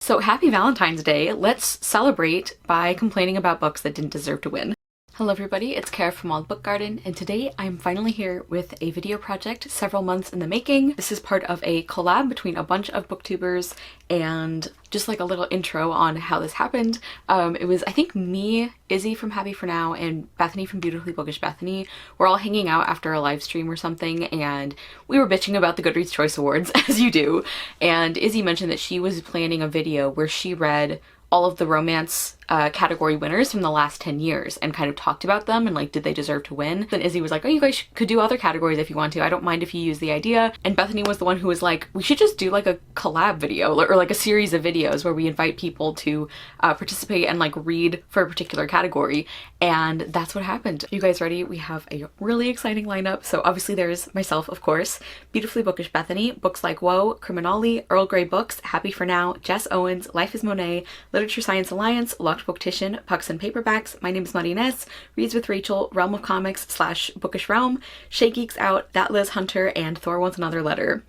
So happy Valentine's Day. Let's celebrate by complaining about books that didn't deserve to win. Hello everybody, it's Kara from Wild Book Garden, and today I'm finally here with a video project several months in the making. This is part of a collab between a bunch of booktubers, and just like a little intro on how this happened. It was, I think, me, Izzy from Happy For Now, and Bethany from Beautifully Bookish Bethany. We're all hanging out after a live stream or something, and we were bitching about the Goodreads Choice Awards, as you do. And Izzy mentioned that she was planning a video where she read all of the romance category winners from the last 10 years and kind of talked about them and like, did they deserve to win? Then Izzy was like, oh, you guys could do other categories if you want to. I don't mind if you use the idea. And Bethany was the one who was like, we should just do like a collab video or like a series of videos where we invite people to participate and like read for a particular category. And that's what happened. Are you guys ready? We have a really exciting lineup. So obviously there's myself, of course, Beautifully Bookish Bethany, books like Whoa, Criminale, Earl Grey Books, Happy For Now, Jess Owens, Life is Monet, Literature Science Alliance, Locked Booktition, Pucks and Paperbacks, My Name's Muddy Ness, Reads with Rachel, Realm of Comics / Bookish Realm, Shay Geeks Out, That Liz Hunter, and Thor Wants Another Letter.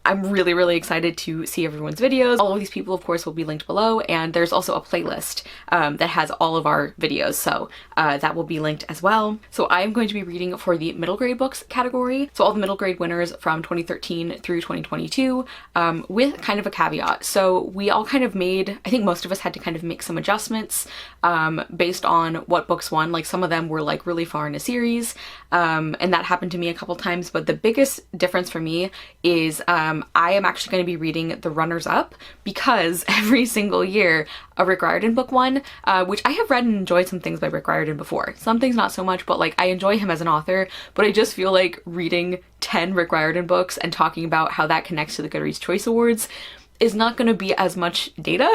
I'm really excited to see everyone's videos. All of these people, of course, will be linked below, and there's also a playlist that has all of our videos, so that will be linked as well. So I'm going to be reading for the middle grade books category, so all the middle grade winners from 2013 through 2022, with kind of a caveat. So we all kind of made, I think most of us had to kind of make some adjustments based on what books won. Like some of them were like really far in a series, and that happened to me a couple times, but the biggest difference for me is I am actually going to be reading the runners-up because every single year a Rick Riordan book won, which I have read and enjoyed some things by Rick Riordan before. Some things not so much, but like I enjoy him as an author, but I just feel like reading 10 Rick Riordan books and talking about how that connects to the Goodreads Choice Awards is not going to be as much data,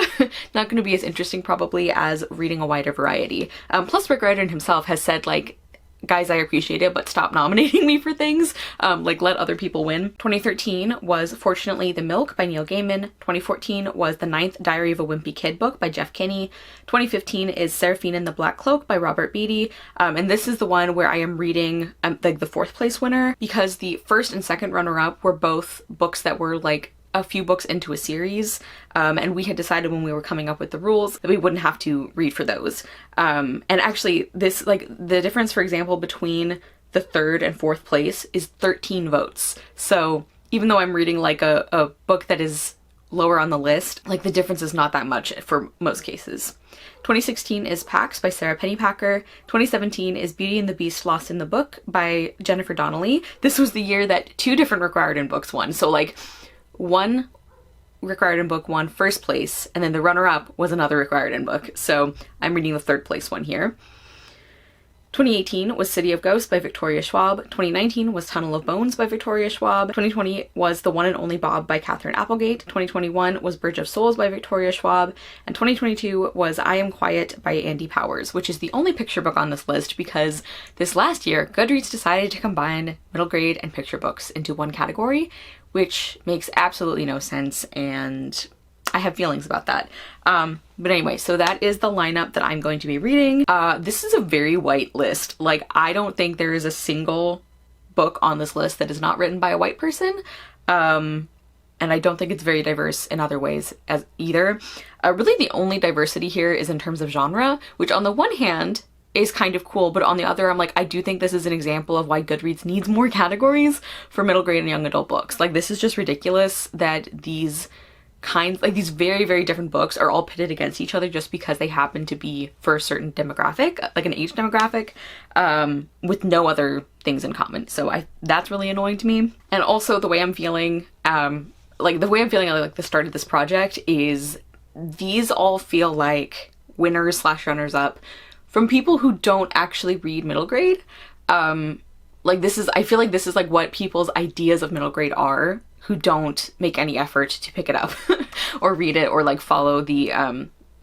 not going to be as interesting probably as reading a wider variety. Plus Rick Riordan himself has said like, guys, I appreciate it, but stop nominating me for things. Like, let other people win. 2013 was Fortunately the Milk by Neil Gaiman. 2014 was The Ninth Diary of a Wimpy Kid book by Jeff Kinney. 2015 is Serafina and the Black Cloak by Robert Beatty. And this is the one where I am reading like the fourth place winner, because the first and second runner-up were both books that were like a few books into a series, and we had decided when we were coming up with the rules that we wouldn't have to read for those. And actually this, like the difference, for example, between the third and fourth place is 13 votes. So even though I'm reading like a book that is lower on the list, like the difference is not that much for most cases. 2016 is Pax by Sarah Pennypacker. 2017 is Beauty and the Beast Lost in the Book by Jennifer Donnelly. This was the year that 2 different Rick Riordan books won. So like one Rick Riordan book won first place, and then the runner-up was another Rick Riordan book. So I'm reading the third place one here. 2018 was City of Ghosts by Victoria Schwab. 2019 was Tunnel of Bones by Victoria Schwab. 2020 was The One and Only Bob by Catherine Applegate. 2021 was Bridge of Souls by Victoria Schwab. And 2022 was I Am Quiet by Andy Powers, which is the only picture book on this list because this last year Goodreads decided to combine middle grade and picture books into one category, which makes absolutely no sense, and I have feelings about that. But anyway, so that is the lineup that I'm going to be reading. This is a very white list. Like, I don't think there is a single book on this list that is not written by a white person. And I don't think it's very diverse in other ways as either. Really the only diversity here is in terms of genre, which on the one hand is kind of cool, but on the other, I'm like, I do think this is an example of why Goodreads needs more categories for middle grade and young adult books. Like, this is just ridiculous that these kinds, like these very different books are all pitted against each other just because they happen to be for a certain demographic, like an age demographic, with no other things in common. So that's really annoying to me. And also the way I'm feeling, like the start of this project is these all feel like winners / runners up from people who don't actually read middle grade. Like I feel like this is like what people's ideas of middle grade are, who don't make any effort to pick it up or read it or like follow the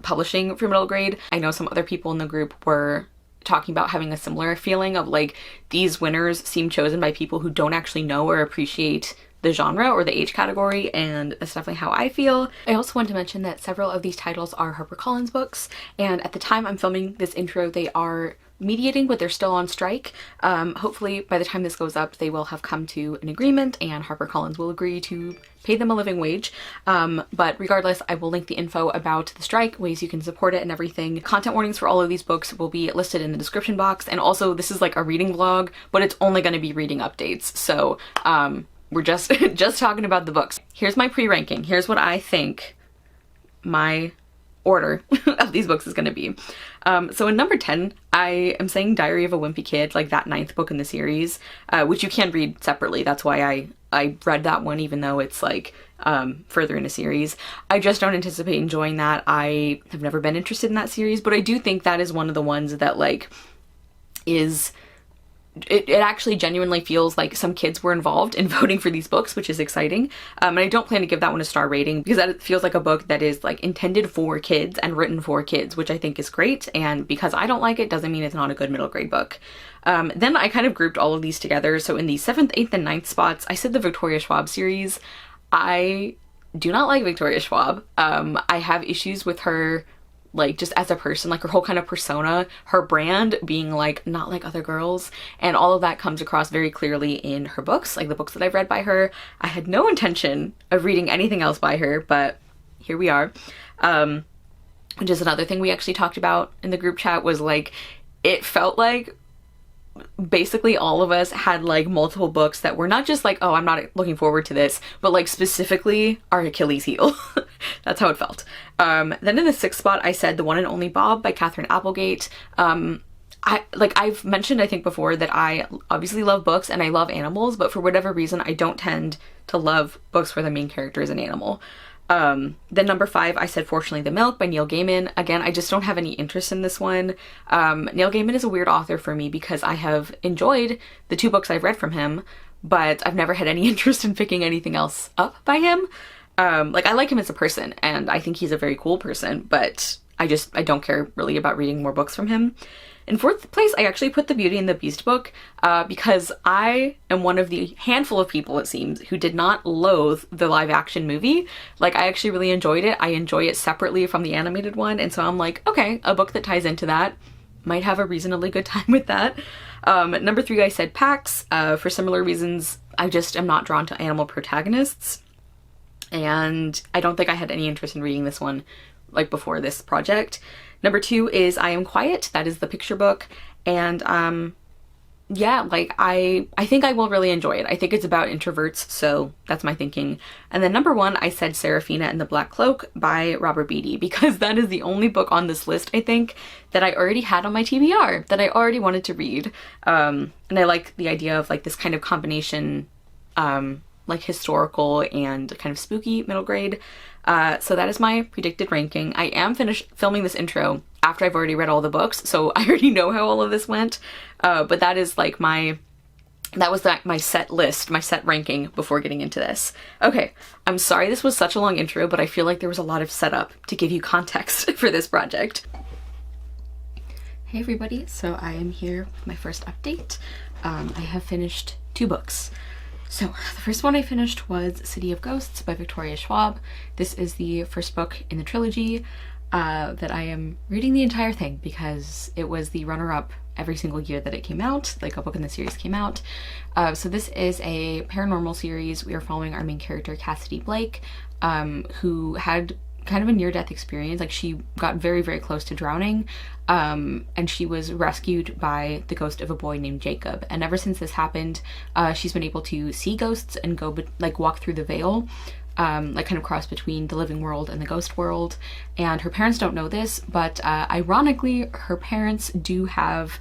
publishing for middle grade. I know some other people in the group were talking about having a similar feeling of like these winners seem chosen by people who don't actually know or appreciate the genre or the age category, and that's definitely how I feel. I also want to mention that several of these titles are HarperCollins books, and at the time I'm filming this intro, they are mediating, but they're still on strike. Hopefully by the time this goes up, they will have come to an agreement and HarperCollins will agree to pay them a living wage. But regardless, I will link the info about the strike, ways you can support it and everything. Content warnings for all of these books will be listed in the description box. And also this is like a reading vlog, but it's only going to be reading updates. So we're just talking about the books. Here's my pre-ranking. Here's what I think my order of these books is going to be. So in number 10, I am saying Diary of a Wimpy Kid, like that 9th book in the series, which you can read separately. That's why I read that one, even though it's like further in a series. I just don't anticipate enjoying that. I have never been interested in that series, but I do think that is one of the ones that like is... It actually genuinely feels like some kids were involved in voting for these books, which is exciting. And I don't plan to give that one a star rating because that feels like a book that is like intended for kids and written for kids, which I think is great. And because I don't like it doesn't mean it's not a good middle grade book. Then I kind of grouped all of these together. So in the 7th, 8th, and 9th spots, I said the Victoria Schwab series. I do not like Victoria Schwab. I have issues with her, like just as a person, like her whole kind of persona, her brand being like not like other girls, and all of that comes across very clearly in her books, like the books that I've read by her. I had no intention of reading anything else by her, but here we are. Which is another thing we actually talked about in the group chat, was like it felt like basically all of us had like multiple books that were not just like, oh, I'm not looking forward to this, but like specifically our Achilles heel. That's how it felt. Then in the 6th spot, I said The One and Only Bob by Catherine Applegate. I've mentioned, I think before, that I obviously love books and I love animals, but for whatever reason, I don't tend to love books where the main character is an animal. Then number 5, I said Fortunately the Milk by Neil Gaiman. Again, I just don't have any interest in this one. Neil Gaiman is a weird author for me because I have enjoyed the 2 books I've read from him, but I've never had any interest in picking anything else up by him. Like I like him as a person and I think he's a very cool person, but I don't care really about reading more books from him. In 4th place, I actually put the Beauty and the Beast book because I am one of the handful of people, it seems, who did not loathe the live action movie. Like I actually really enjoyed it. I enjoy it separately from the animated one. And so I'm like, okay, a book that ties into that, might have a reasonably good time with that. Number 3, I said Pax. For similar reasons, I just am not drawn to animal protagonists. And I don't think I had any interest in reading this one like before this project. Number 2 is I Am Quiet. That is the picture book. And yeah, like I think I will really enjoy it. I think it's about introverts, so that's my thinking. And then number 1, I said Serafina and the Black Cloak by Robert Beatty, because that is the only book on this list, I think, that I already had on my TBR, that I already wanted to read. And I like the idea of like this kind of combination, like historical and kind of spooky middle grade. So that is my predicted ranking. I am finished filming this intro after I've already read all the books, so I already know how all of this went. But that is like my set list, my set ranking before getting into this. Okay, I'm sorry this was such a long intro, but I feel like there was a lot of setup to give you context for this project. Hey everybody, so I am here with my first update. I have finished 2 books. So the first one I finished was City of Ghosts by Victoria Schwab. This is the first book in the trilogy that I am reading the entire thing because it was the runner-up every single year that it came out, like a book in the series came out. So this is a paranormal series. We are following our main character, Cassidy Blake, who had kind of a near-death experience. Like she got very, very close to drowning, and she was rescued by the ghost of a boy named Jacob. And ever since this happened, she's been able to see ghosts and go like walk through the veil, like kind of cross between the living world and the ghost world. And her parents don't know this, but ironically, her parents do have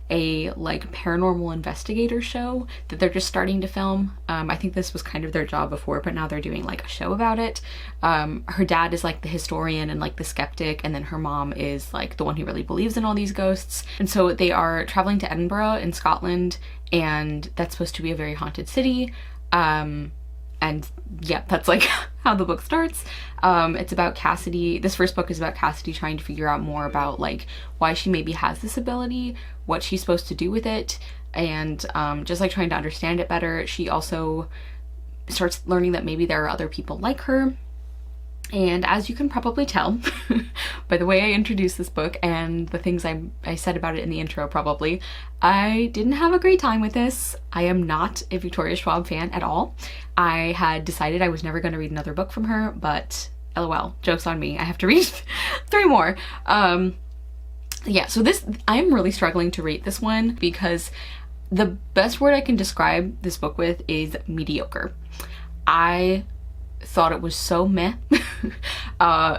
a like paranormal investigator show that they're just starting to film. I think this was kind of their job before, but now they're doing like a show about it. Her dad is like the historian and like the skeptic, and then her mom is like the one who really believes in all these ghosts. And so they are traveling to Edinburgh in Scotland, and that's supposed to be a very haunted city. And yeah, that's like how the book starts. It's about Cassidy. This first book is about Cassidy trying to figure out more about like why she maybe has this ability, what she's supposed to do with it, and just like trying to understand it better. She also starts learning that maybe there are other people like her. And as you can probably tell by the way I introduced this book and the things I said about it in the intro probably, I didn't have a great time with this. I am not a Victoria Schwab fan at all. I had decided I was never going to read another book from her, but LOL, joke's on me. I have to read 3 more. Yeah, so I'm really struggling to rate this one because the best word I can describe this book with is mediocre. I thought it was so meh.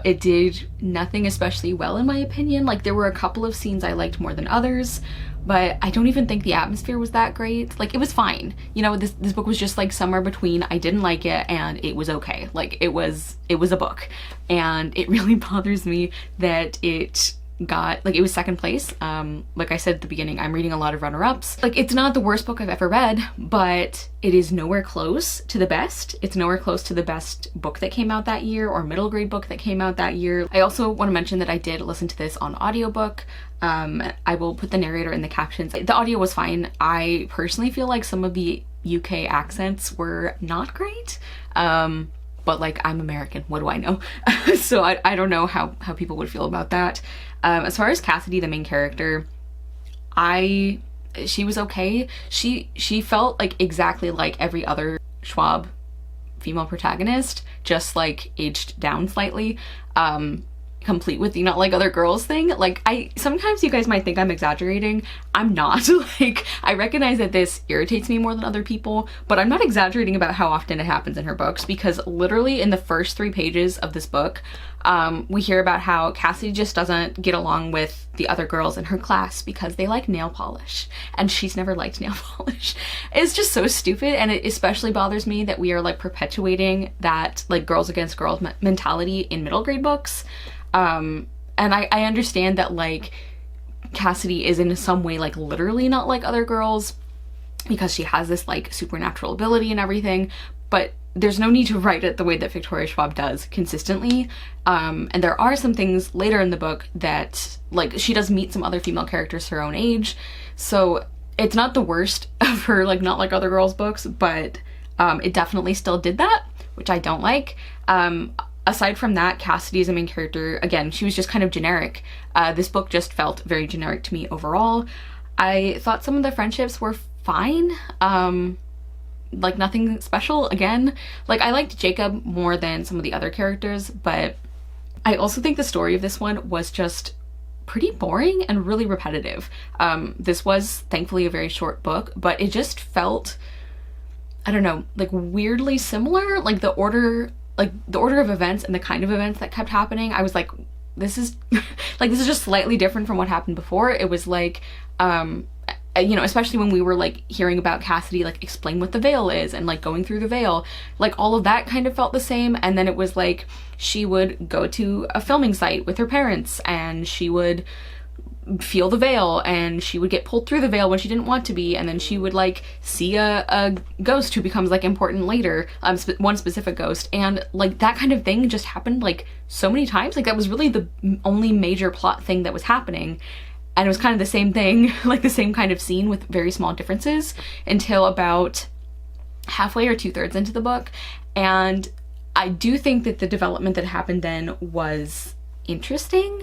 It did nothing especially well in my opinion. Like, there were a couple of scenes I liked more than others, but I don't even think the atmosphere was that great. Like, it was fine. You know, this book was just like somewhere between I didn't like it and it was okay. Like, it was a book, and it really bothers me that it got, like, it was second place. Like I said at the beginning, I'm reading a lot of runner-ups. Like, it's not the worst book I've ever read, but it is nowhere close to the best. It's nowhere close to the best book that came out that year or middle grade book that came out that year. I also want to mention that I did listen to this on audiobook. I will put the narrator in the captions. The audio was fine. I personally feel like some of the UK accents were not great. But like, I'm American, what do I know? So I don't know how people would feel about that. As far as Cassidy, the main character, she was okay. She felt like exactly like every other Schwab female protagonist, just like aged down slightly. Complete with the not like other girls thing. Like, sometimes you guys might think I'm exaggerating. I'm not. Like, I recognize that this irritates me more than other people, but I'm not exaggerating about how often it happens in her books, because literally in the first 3 pages of this book, we hear about how Cassidy just doesn't get along with the other girls in her class because they like nail polish, and she's never liked nail polish. It's just so stupid, and it especially bothers me that we are like perpetuating that like girls against girls mentality in middle grade books. And I understand that like Cassidy is in some way like literally not like other girls because she has this like supernatural ability and everything, but there's no need to write it the way that Victoria Schwab does consistently. And there are some things later in the book that, like, she does meet some other female characters her own age, so it's not the worst of her like not like other girls books, but it definitely still did that, which I don't like. Aside from that, Cassidy is a main character. Again, she was just kind of generic. This book just felt very generic to me overall. I thought some of the friendships were fine. Like, nothing special. Again, like, I liked Jacob more than some of the other characters, but I also think the story of this one was just pretty boring and really repetitive. This was thankfully a very short book, but it just felt, I don't know, like weirdly similar. Like the order of events and the kind of events that kept happening, I was like, this is like, this is just slightly different from what happened before. It was like, you know, especially when we were like hearing about Cassidy like explain what the veil is and like going through the veil, like all of that kind of felt the same. And then it was like she would go to a filming site with her parents and she would feel the veil and she would get pulled through the veil when she didn't want to be, and then she would like see a ghost who becomes like important later, one specific ghost, and like that kind of thing just happened like so many times. Like, that was really the only major plot thing that was happening, and it was kind of the same thing, like the same kind of scene with very small differences until about halfway or 2/3 into the book. And I do think that the development that happened then was interesting,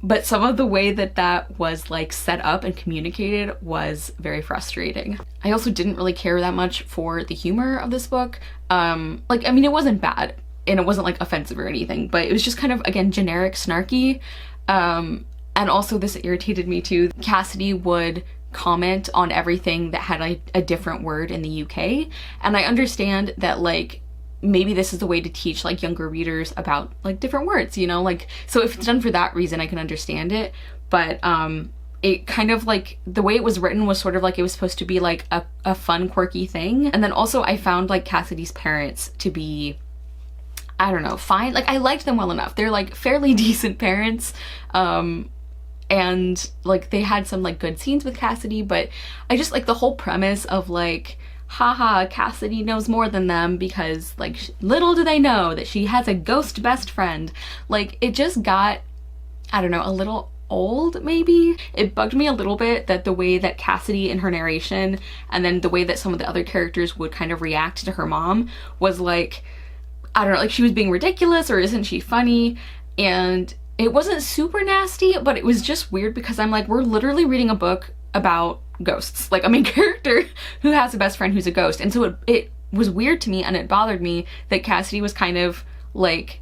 but some of the way that that was like set up and communicated was very frustrating. I also didn't really care that much for the humor of this book. Like, I mean, it wasn't bad and it wasn't like offensive or anything, but it was just kind of, again, generic, snarky. And also this irritated me too. Cassidy would comment on everything that had a different word in the UK. And I understand that like, maybe this is the way to teach like younger readers about like different words, you know, like, so if it's done for that reason, I can understand it. But it kind of like, the way it was written was sort of like it was supposed to be like a fun, quirky thing. And then also I found like Cassidy's parents to be, I don't know, fine. Like, I liked them well enough. They're like fairly decent parents. And like they had some like good scenes with Cassidy, but I just like the whole premise of like, haha, Cassidy knows more than them because like little do they know that she has a ghost best friend. Like, it just got, I don't know, a little old maybe. It bugged me a little bit that the way that Cassidy in her narration and then the way that some of the other characters would kind of react to her mom was like, I don't know, like she was being ridiculous or isn't she funny? And it wasn't super nasty, but it was just weird because I'm like, we're literally reading a book about ghosts, like a main character who has a best friend who's a ghost. And so it was weird to me, and it bothered me that Cassidy was kind of like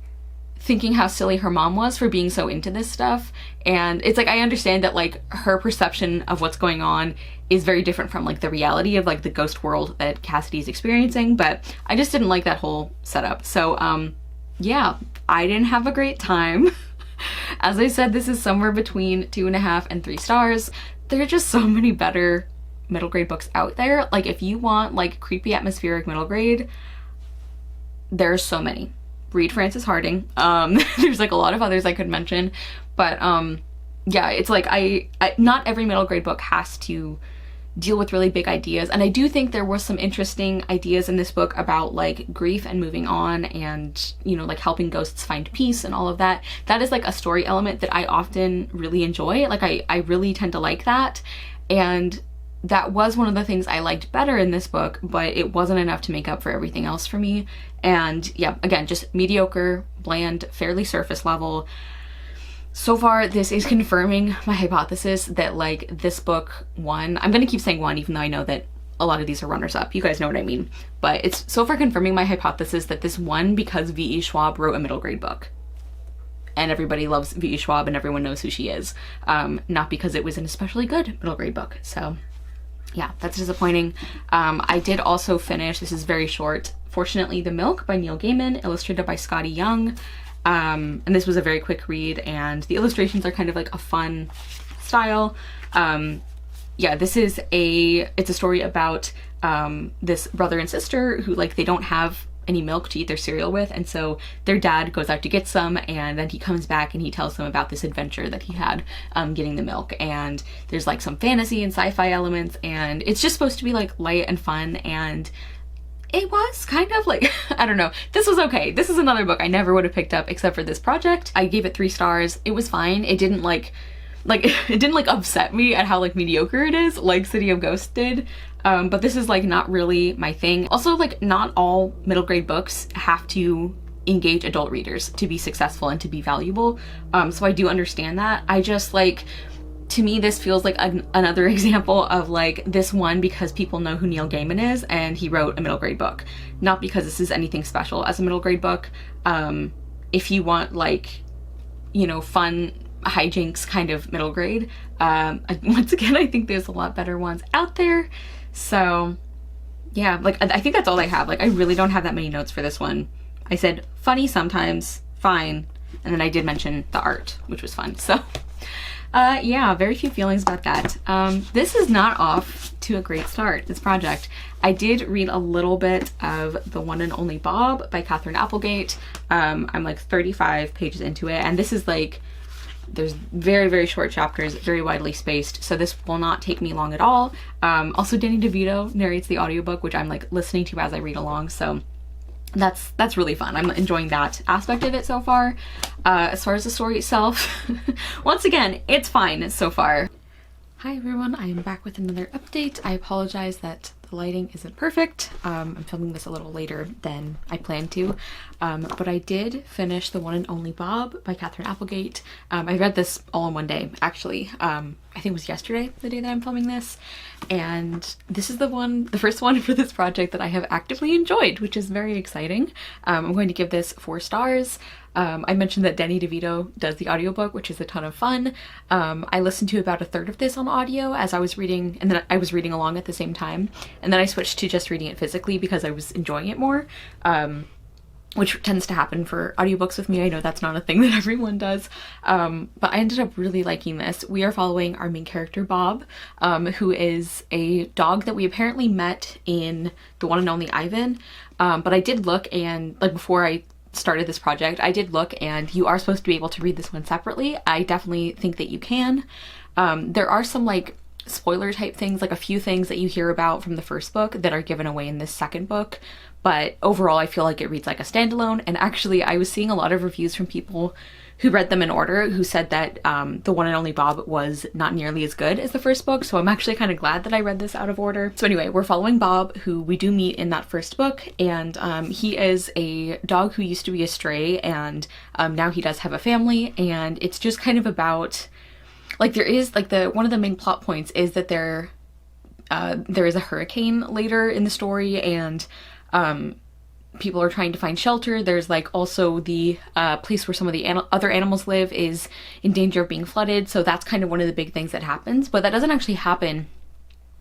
thinking how silly her mom was for being so into this stuff. And it's like, I understand that like her perception of what's going on is very different from like the reality of like the ghost world that Cassidy's experiencing, but I just didn't like that whole setup. So yeah, I didn't have a great time. As I said, this is somewhere between 2.5 and 3 stars. There are just so many better middle grade books out there. Like if you want like creepy atmospheric middle grade, there's so many. Read Frances Harding. There's like a lot of others I could mention, but yeah, it's like I not every middle grade book has to deal with really big ideas, and I do think there were some interesting ideas in this book about like grief and moving on, and you know, like helping ghosts find peace and all of that. That is like a story element that I often really enjoy. Like I really tend to like that, and that was one of the things I liked better in this book, but it wasn't enough to make up for everything else for me. And yeah, again, just mediocre, bland, fairly surface level. So far, this is confirming my hypothesis that like this book won. I'm gonna keep saying won, even though I know that a lot of these are runners-up. You guys know what I mean. But it's so far confirming my hypothesis that this won because V.E. Schwab wrote a middle grade book. And everybody loves V.E. Schwab and everyone knows who she is. Not because it was an especially good middle grade book. So yeah, that's disappointing. I did also finish, this is very short, Fortunately the Milk by Neil Gaiman, illustrated by Scotty Young. And this was a very quick read, and the illustrations are kind of like a fun style. Yeah, it's a story about this brother and sister who like, they don't have any milk to eat their cereal with, and so their dad goes out to get some, and then he comes back and he tells them about this adventure that he had getting the milk. And there's like some fantasy and sci-fi elements, and it's just supposed to be like light and fun, and it was kind of like, I don't know, this was okay. This is another book I never would have picked up except for this project. I gave it 3 stars. It was fine. It didn't it didn't like upset me at how like mediocre it is, like City of Ghosts did. But this is like not really my thing. Also, like not all middle grade books have to engage adult readers to be successful and to be valuable. So I do understand that. I just like, to me, this feels like another example of like this one because people know who Neil Gaiman is and he wrote a middle grade book, not because this is anything special as a middle grade book. If you want like, you know, fun hijinks kind of middle grade, once again, I think there's a lot better ones out there. So yeah, like I think that's all I have. Like I really don't have that many notes for this one. I said funny sometimes, fine, and then I did mention the art, which was fun. So yeah, very few feelings about that. This is not off to a great start, this project. I did read a little bit of The One and Only Bob by Catherine Applegate. I'm like 35 pages into it, and this is like, there's very, very short chapters, very widely spaced, so this will not take me long at all. Also, Danny DeVito narrates the audiobook, which I'm like listening to as I read along, so that's really fun. I'm enjoying that aspect of it so far. As far as the story itself, once again, it's fine so far. Hi everyone, I am back with another update. I apologize that the lighting isn't perfect. I'm filming this a little later than I planned to, but I did finish The One and Only Bob by Catherine Applegate. I read this all in one day, actually. I think it was yesterday, the day that I'm filming this, and this is the first one for this project that I have actively enjoyed, which is very exciting. I'm going to give this 4 stars. I mentioned that Danny DeVito does the audiobook, which is a ton of fun. I listened to about 1/3 of this on audio as I was reading, and then I was reading along at the same time, and then I switched to just reading it physically because I was enjoying it more, which tends to happen for audiobooks with me. I know that's not a thing that everyone does, but I ended up really liking this. We are following our main character, Bob, who is a dog that we apparently met in The One and Only Ivan, but I did look, and like before I started this project, I did look, and you are supposed to be able to read this one separately. I definitely think that you can. There are some like spoiler type things, like a few things that you hear about from the first book that are given away in this second book. But overall, I feel like it reads like a standalone. And actually, I was seeing a lot of reviews from people who read them in order who said that The One and Only Bob was not nearly as good as the first book. So I'm actually kind of glad that I read this out of order. So anyway, we're following Bob, who we do meet in that first book. And he is a dog who used to be a stray, and now he does have a family. And it's just kind of about, like, there is, like, one of the main plot points is that there is a hurricane later in the story, and people are trying to find shelter. There's like also the place where some of the other animals live is in danger of being flooded. So that's kind of one of the big things that happens, but that doesn't actually happen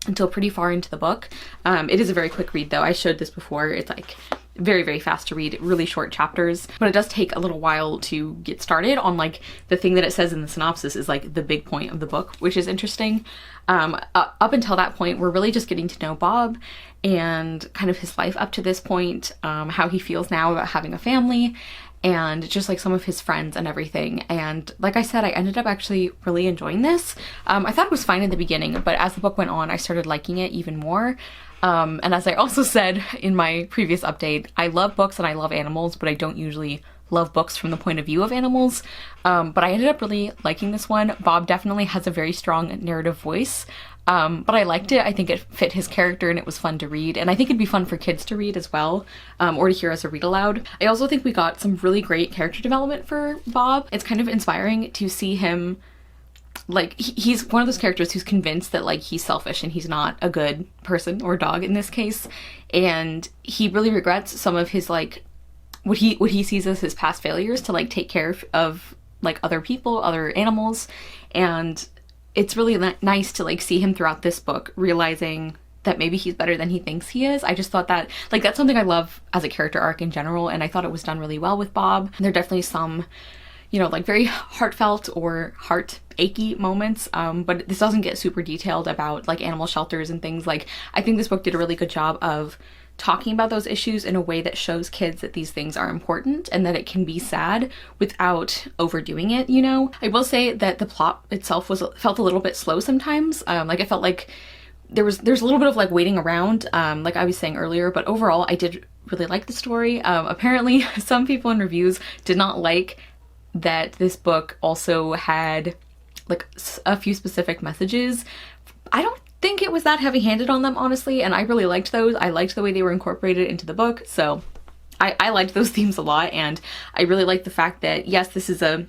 until pretty far into the book. It is a very quick read though. I showed this before. It's like very, very fast to read, really short chapters, but it does take a little while to get started on like the thing that it says in the synopsis is like the big point of the book, which is interesting. Up until that point, we're really just getting to know Bob and kind of his life up to this point, how he feels now about having a family, and just like some of his friends and everything. And like I said, I ended up actually really enjoying this. I thought it was fine in the beginning, but as the book went on, I started liking it even more. And as I also said in my previous update, I love books and I love animals, but I don't usually love books from the point of view of animals. But I ended up really liking this one. Bob definitely has a very strong narrative voice. But I liked it. I think it fit his character and it was fun to read. And I think it'd be fun for kids to read as well, or to hear as a read aloud. I also think we got some really great character development for Bob. It's kind of inspiring to see him, like, he's one of those characters who's convinced that like he's selfish and he's not a good person or dog in this case. And he really regrets some of his like, what he sees as his past failures to like take care of like other people, other animals. And it's really nice to like see him throughout this book realizing that maybe he's better than he thinks he is. I just thought that like that's something I love as a character arc in general, and I thought it was done really well with Bob. There are definitely some, you know, like very heartfelt or heart achy moments, but this doesn't get super detailed about like animal shelters and things. Like, I think this book did a really good job of talking about those issues in a way that shows kids that these things are important and that it can be sad without overdoing it, you know? I will say that the plot itself felt a little bit slow sometimes. Like, it felt like there's a little bit of like waiting around, like I was saying earlier, but overall I did really like the story. Apparently some people in reviews did not like that this book also had like a few specific messages. I don't think it was that heavy-handed on them, honestly, and I really liked those. I liked the way they were incorporated into the book, so I liked those themes a lot, and I really liked the fact that, yes, this is a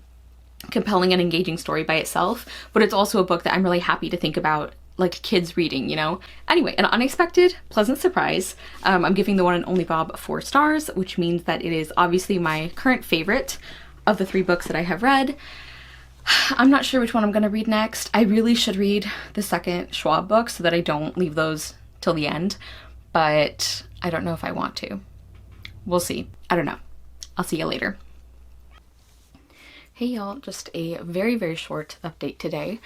compelling and engaging story by itself, but it's also a book that I'm really happy to think about like kids reading, you know? Anyway, an unexpected, pleasant surprise. I'm giving The One and Only Bob 4 stars, which means that it is obviously my current favorite of the 3 books that I have read. I'm not sure which one I'm going to read next. I really should read the second Schwab book so that I don't leave those till the end, but I don't know if I want to. We'll see. I don't know. I'll see you later. Hey y'all, just a very, very short update today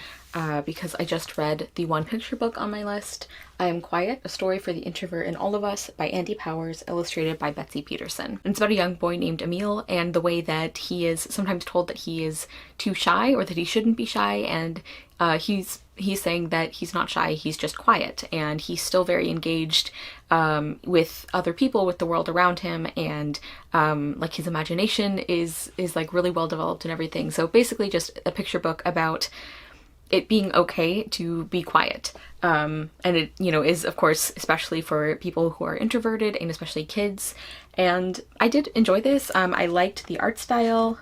because I just read the one picture book on my list, I Am Quiet, A Story for the Introvert in All of Us by Andy Powers, illustrated by Betsy Peterson. And it's about a young boy named Emil and the way that he is sometimes told that he is too shy or that he shouldn't be shy, and he's saying that he's not shy, he's just quiet, and he's still very engaged with other people, with the world around him, and like his imagination is like really well developed and everything. So basically just a picture book about it being okay to be quiet. And it, you know, is of course especially for people who are introverted and especially kids. And I did enjoy this. I liked the art style.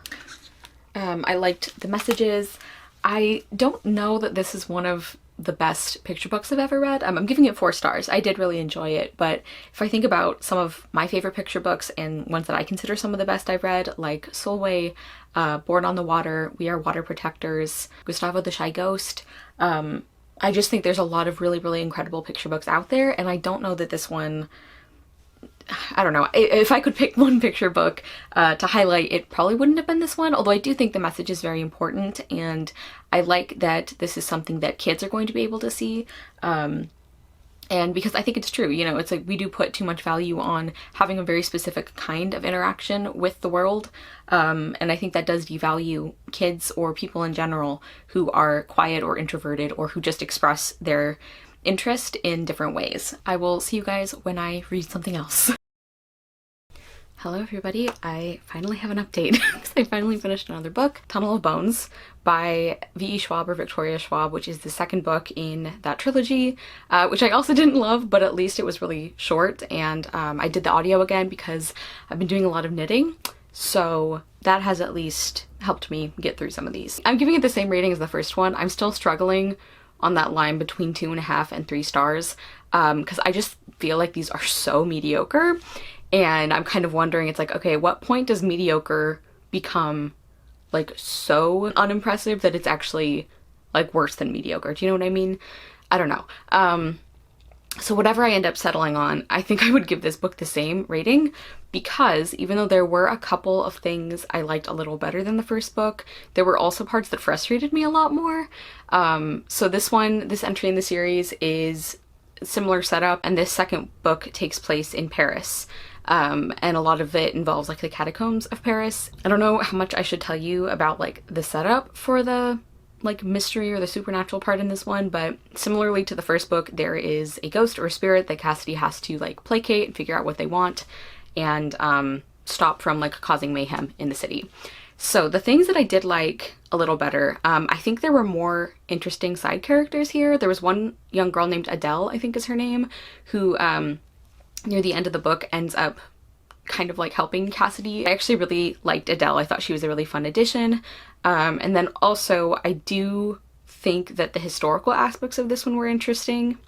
I liked the messages. I don't know that this is one of the best picture books I've ever read. I'm giving it 4 stars. I did really enjoy it, but if I think about some of my favorite picture books and ones that I consider some of the best I've read, like Solway, Born on the Water, We Are Water Protectors, Gustavo the Shy Ghost, I just think there's a lot of really, really incredible picture books out there, and I don't know that this one, I don't know, if I could pick one picture book to highlight, it probably wouldn't have been this one, although I do think the message is very important, and I like that this is something that kids are going to be able to see. And because I think it's true, you know, it's like we do put too much value on having a very specific kind of interaction with the world. And I think that does devalue kids or people in general who are quiet or introverted or who just express their interest in different ways. I will see you guys when I read something else. Hello everybody, I finally have an update because I finally finished another book, Tunnel of Bones by V.E. Schwab or Victoria Schwab, which is the second book in that trilogy, which I also didn't love, but at least it was really short, and I did the audio again because I've been doing a lot of knitting, so that has at least helped me get through some of these. I'm giving it the same rating as the first one. I'm still struggling on that line between 2.5 and 3 stars because I just feel like these are so mediocre. And I'm kind of wondering, it's like, okay, at what point does mediocre become like so unimpressive that it's actually like worse than mediocre? Do you know what I mean? I don't know. So whatever I end up settling on, I think I would give this book the same rating because even though there were a couple of things I liked a little better than the first book, there were also parts that frustrated me a lot more. So this entry in the series is similar setup, and this second book takes place in Paris. And a lot of it involves like the catacombs of Paris. I don't know how much I should tell you about like the setup for the like mystery or the supernatural part in this one, but similarly to the first book, there is a ghost or a spirit that Cassidy has to like placate and figure out what they want and stop from like causing mayhem in the city. So the things that I did like a little better, I think there were more interesting side characters here. There was one young girl named Adele, I think is her name, who near the end of the book ends up kind of like helping Cassidy. I actually really liked Adele. I thought she was a really fun addition. And then also I do think that the historical aspects of this one were interesting.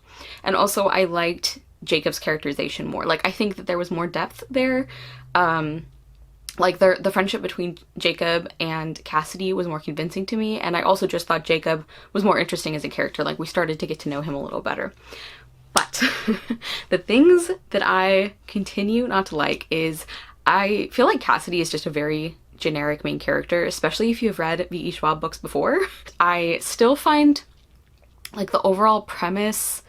And also I liked Jacob's characterization more. Like I think that there was more depth there. Like the friendship between Jacob and Cassidy was more convincing to me. And I also just thought Jacob was more interesting as a character. Like we started to get to know him a little better. But the things that I continue not to like is I feel like Cassidy is just a very generic main character, especially if you've read V.E. Schwab books before. I still find like the overall premise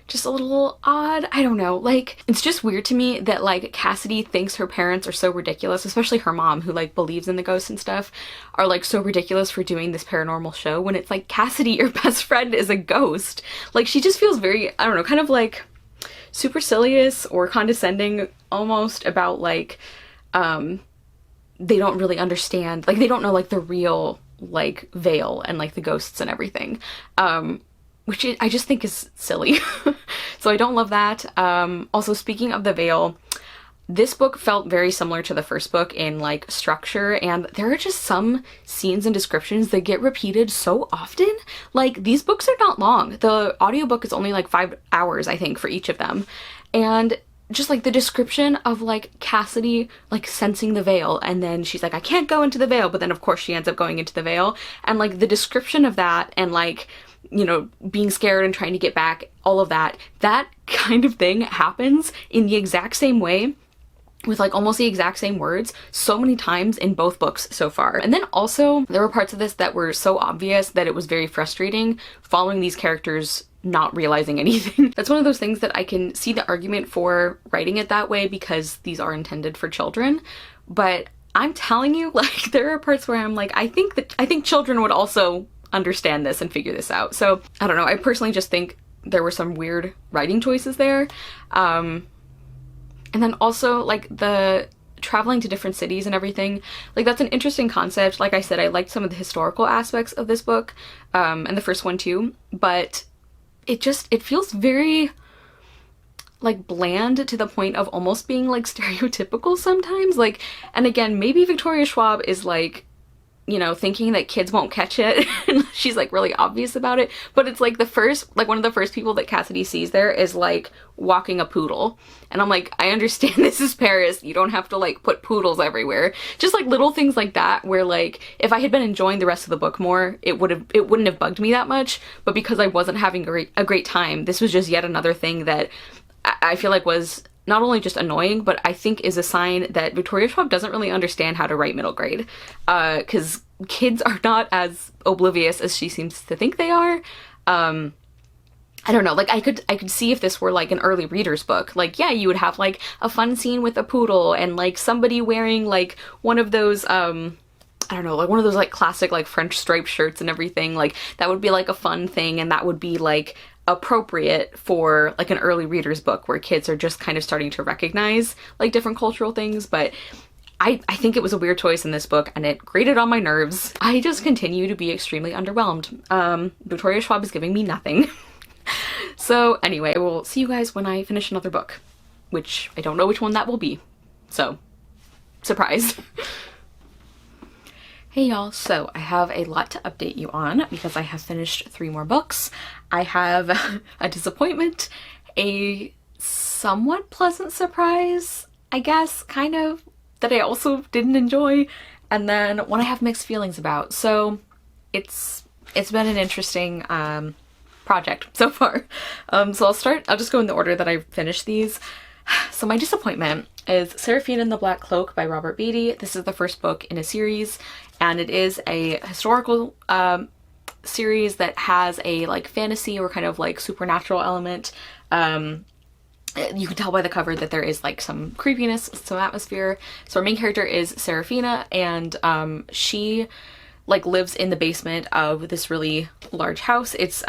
just a little odd. I don't know, like it's just weird to me that like Cassidy thinks her parents are so ridiculous, especially her mom who like believes in the ghosts and stuff, are like so ridiculous for doing this paranormal show when it's like, Cassidy, your best friend is a ghost. Like she just feels very, I don't know, kind of like supercilious or condescending almost about like they don't really understand, like they don't know like the real like veil and like the ghosts and everything. Which I just think is silly. So I don't love that. Also, speaking of the veil, this book felt very similar to the first book in like structure, and there are just some scenes and descriptions that get repeated so often. Like these books are not long. The audiobook is only like 5 hours, I think, for each of them. And just like the description of like Cassidy like sensing the veil, and then she's like, I can't go into the veil, but then of course she ends up going into the veil, and like the description of that and like, you know, being scared and trying to get back, all of that kind of thing happens in the exact same way with like almost the exact same words so many times in both books so far. And then also there were parts of this that were so obvious that it was very frustrating following these characters not realizing anything. That's one of those things that I can see the argument for writing it that way because these are intended for children, but I'm telling you, like there are parts where I'm like, I think children would also understand this and figure this out. So I don't know, I personally just think there were some weird writing choices there. And then also like the traveling to different cities and everything, like that's an interesting concept. Like I said, I liked some of the historical aspects of this book, and the first one too, but it feels very like bland to the point of almost being like stereotypical sometimes. Like, and again, maybe Victoria Schwab is like, you know, thinking that kids won't catch it and she's like really obvious about it, but it's like one of the first people that Cassidy sees there is like walking a poodle, and I'm like, I understand this is Paris, you don't have to like put poodles everywhere. Just like little things like that where like if I had been enjoying the rest of the book more, it wouldn't have bugged me that much, but because I wasn't having a great time, this was just yet another thing that I feel like was not only just annoying, but I think is a sign that Victoria Schwab doesn't really understand how to write middle grade, because kids are not as oblivious as she seems to think they are. I don't know, like I could see if this were like an early reader's book. Like, yeah, you would have like a fun scene with a poodle and like somebody wearing like one of those I don't know, like one of those like classic like French striped shirts and everything. Like that would be like a fun thing, and that would be like appropriate for like an early reader's book where kids are just kind of starting to recognize like different cultural things. But I think it was a weird choice in this book, and it grated on my nerves. I just continue to be extremely underwhelmed. Victoria Schwab is giving me nothing. So anyway, I will see you guys when I finish another book, which I don't know which one that will be. So, surprise. Hey y'all, so I have a lot to update you on because I have finished 3 more books. I have a disappointment, a somewhat pleasant surprise, I guess, kind of, that I also didn't enjoy, and then one I have mixed feelings about. So it's been an interesting project so far. So I'll just go in the order that I finished these. So my disappointment is Serafina and the Black Cloak by Robert Beatty. This is the first book in a series, and it is a historical series that has a like fantasy or kind of like supernatural element. You can tell by the cover that there is like some creepiness, some atmosphere. So our main character is Serafina, and she like lives in the basement of this really large house. It's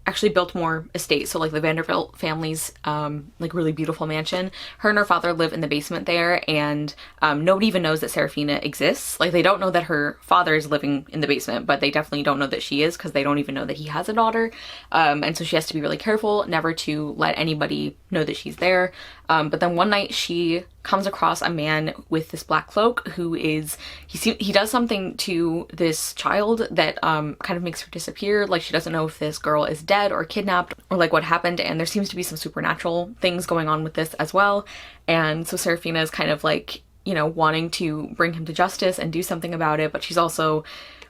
actually Biltmore Estate, so like the Vanderbilt family's like really beautiful mansion. Her and her father live in the basement there, and nobody even knows that Serafina exists. Like they don't know that her father is living in the basement, but they definitely don't know that she is, because they don't even know that he has a daughter. And so she has to be really careful never to let anybody know that she's there. But then one night she comes across a man with this black cloak who is, he does something to this child that kind of makes her disappear. Like she doesn't know if this girl is dead or kidnapped or like what happened, and there seems to be some supernatural things going on with this as well. And so Serafina is kind of like, you know, wanting to bring him to justice and do something about it, but she's also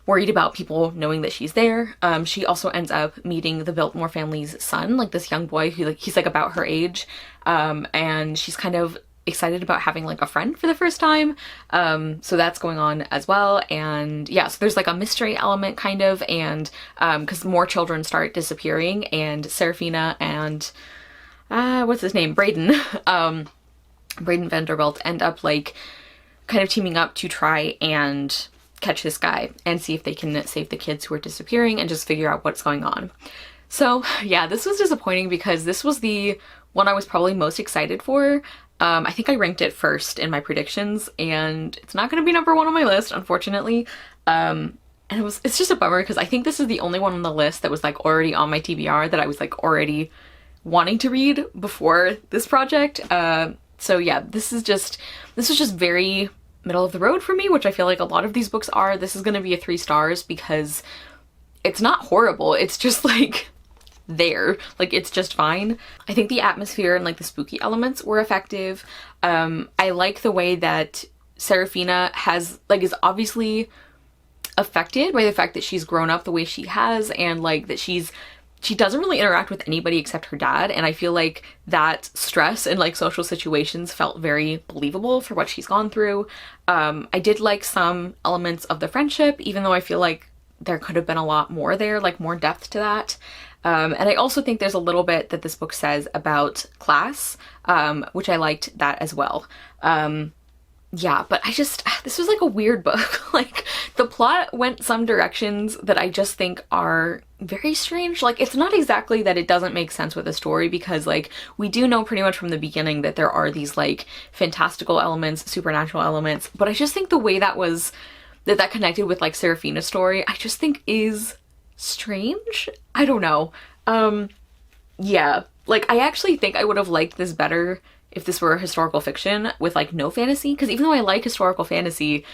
worried about people knowing that she's there. She also ends up meeting the Biltmore family's son, like this young boy who he's like about her age, and she's kind of excited about having like a friend for the first time. So that's going on as well. And yeah, so there's like a mystery element kind of, and because more children start disappearing, and Serafina and what's his name, Braden Vanderbilt end up like kind of teaming up to try and catch this guy and see if they can save the kids who are disappearing and just figure out what's going on. So yeah, this was disappointing because this was the one I was probably most excited for. I think I ranked it first in my predictions, and it's not going to be number 1 on my list, unfortunately. And it's just a bummer because I think this is the only one on the list that was like already on my TBR that I was like already wanting to read before this project. So yeah, this was just very middle of the road for me, which I feel like a lot of these books are. This is going to be a 3 stars because it's not horrible. It's just like there, like it's just fine. I think the atmosphere and like the spooky elements were effective. I like the way that Serafina is obviously affected by the fact that she's grown up the way she has, and like that she doesn't really interact with anybody except her dad, and I feel like that stress and like social situations felt very believable for what she's gone through. I did like some elements of the friendship, even though I feel like there could have been a lot more there, like more depth to that. And I also think there's a little bit that this book says about class, which I liked that as well. Yeah, but this was like a weird book. Like the plot went some directions that I just think are very strange. Like it's not exactly that it doesn't make sense with the story, because like we do know pretty much from the beginning that there are these like fantastical elements, supernatural elements, but I just think the way that connected with like Serafina's story, I just think is strange. I don't know. Yeah, like I actually think I would have liked this better if this were a historical fiction with like no fantasy, because even though I like historical fantasy,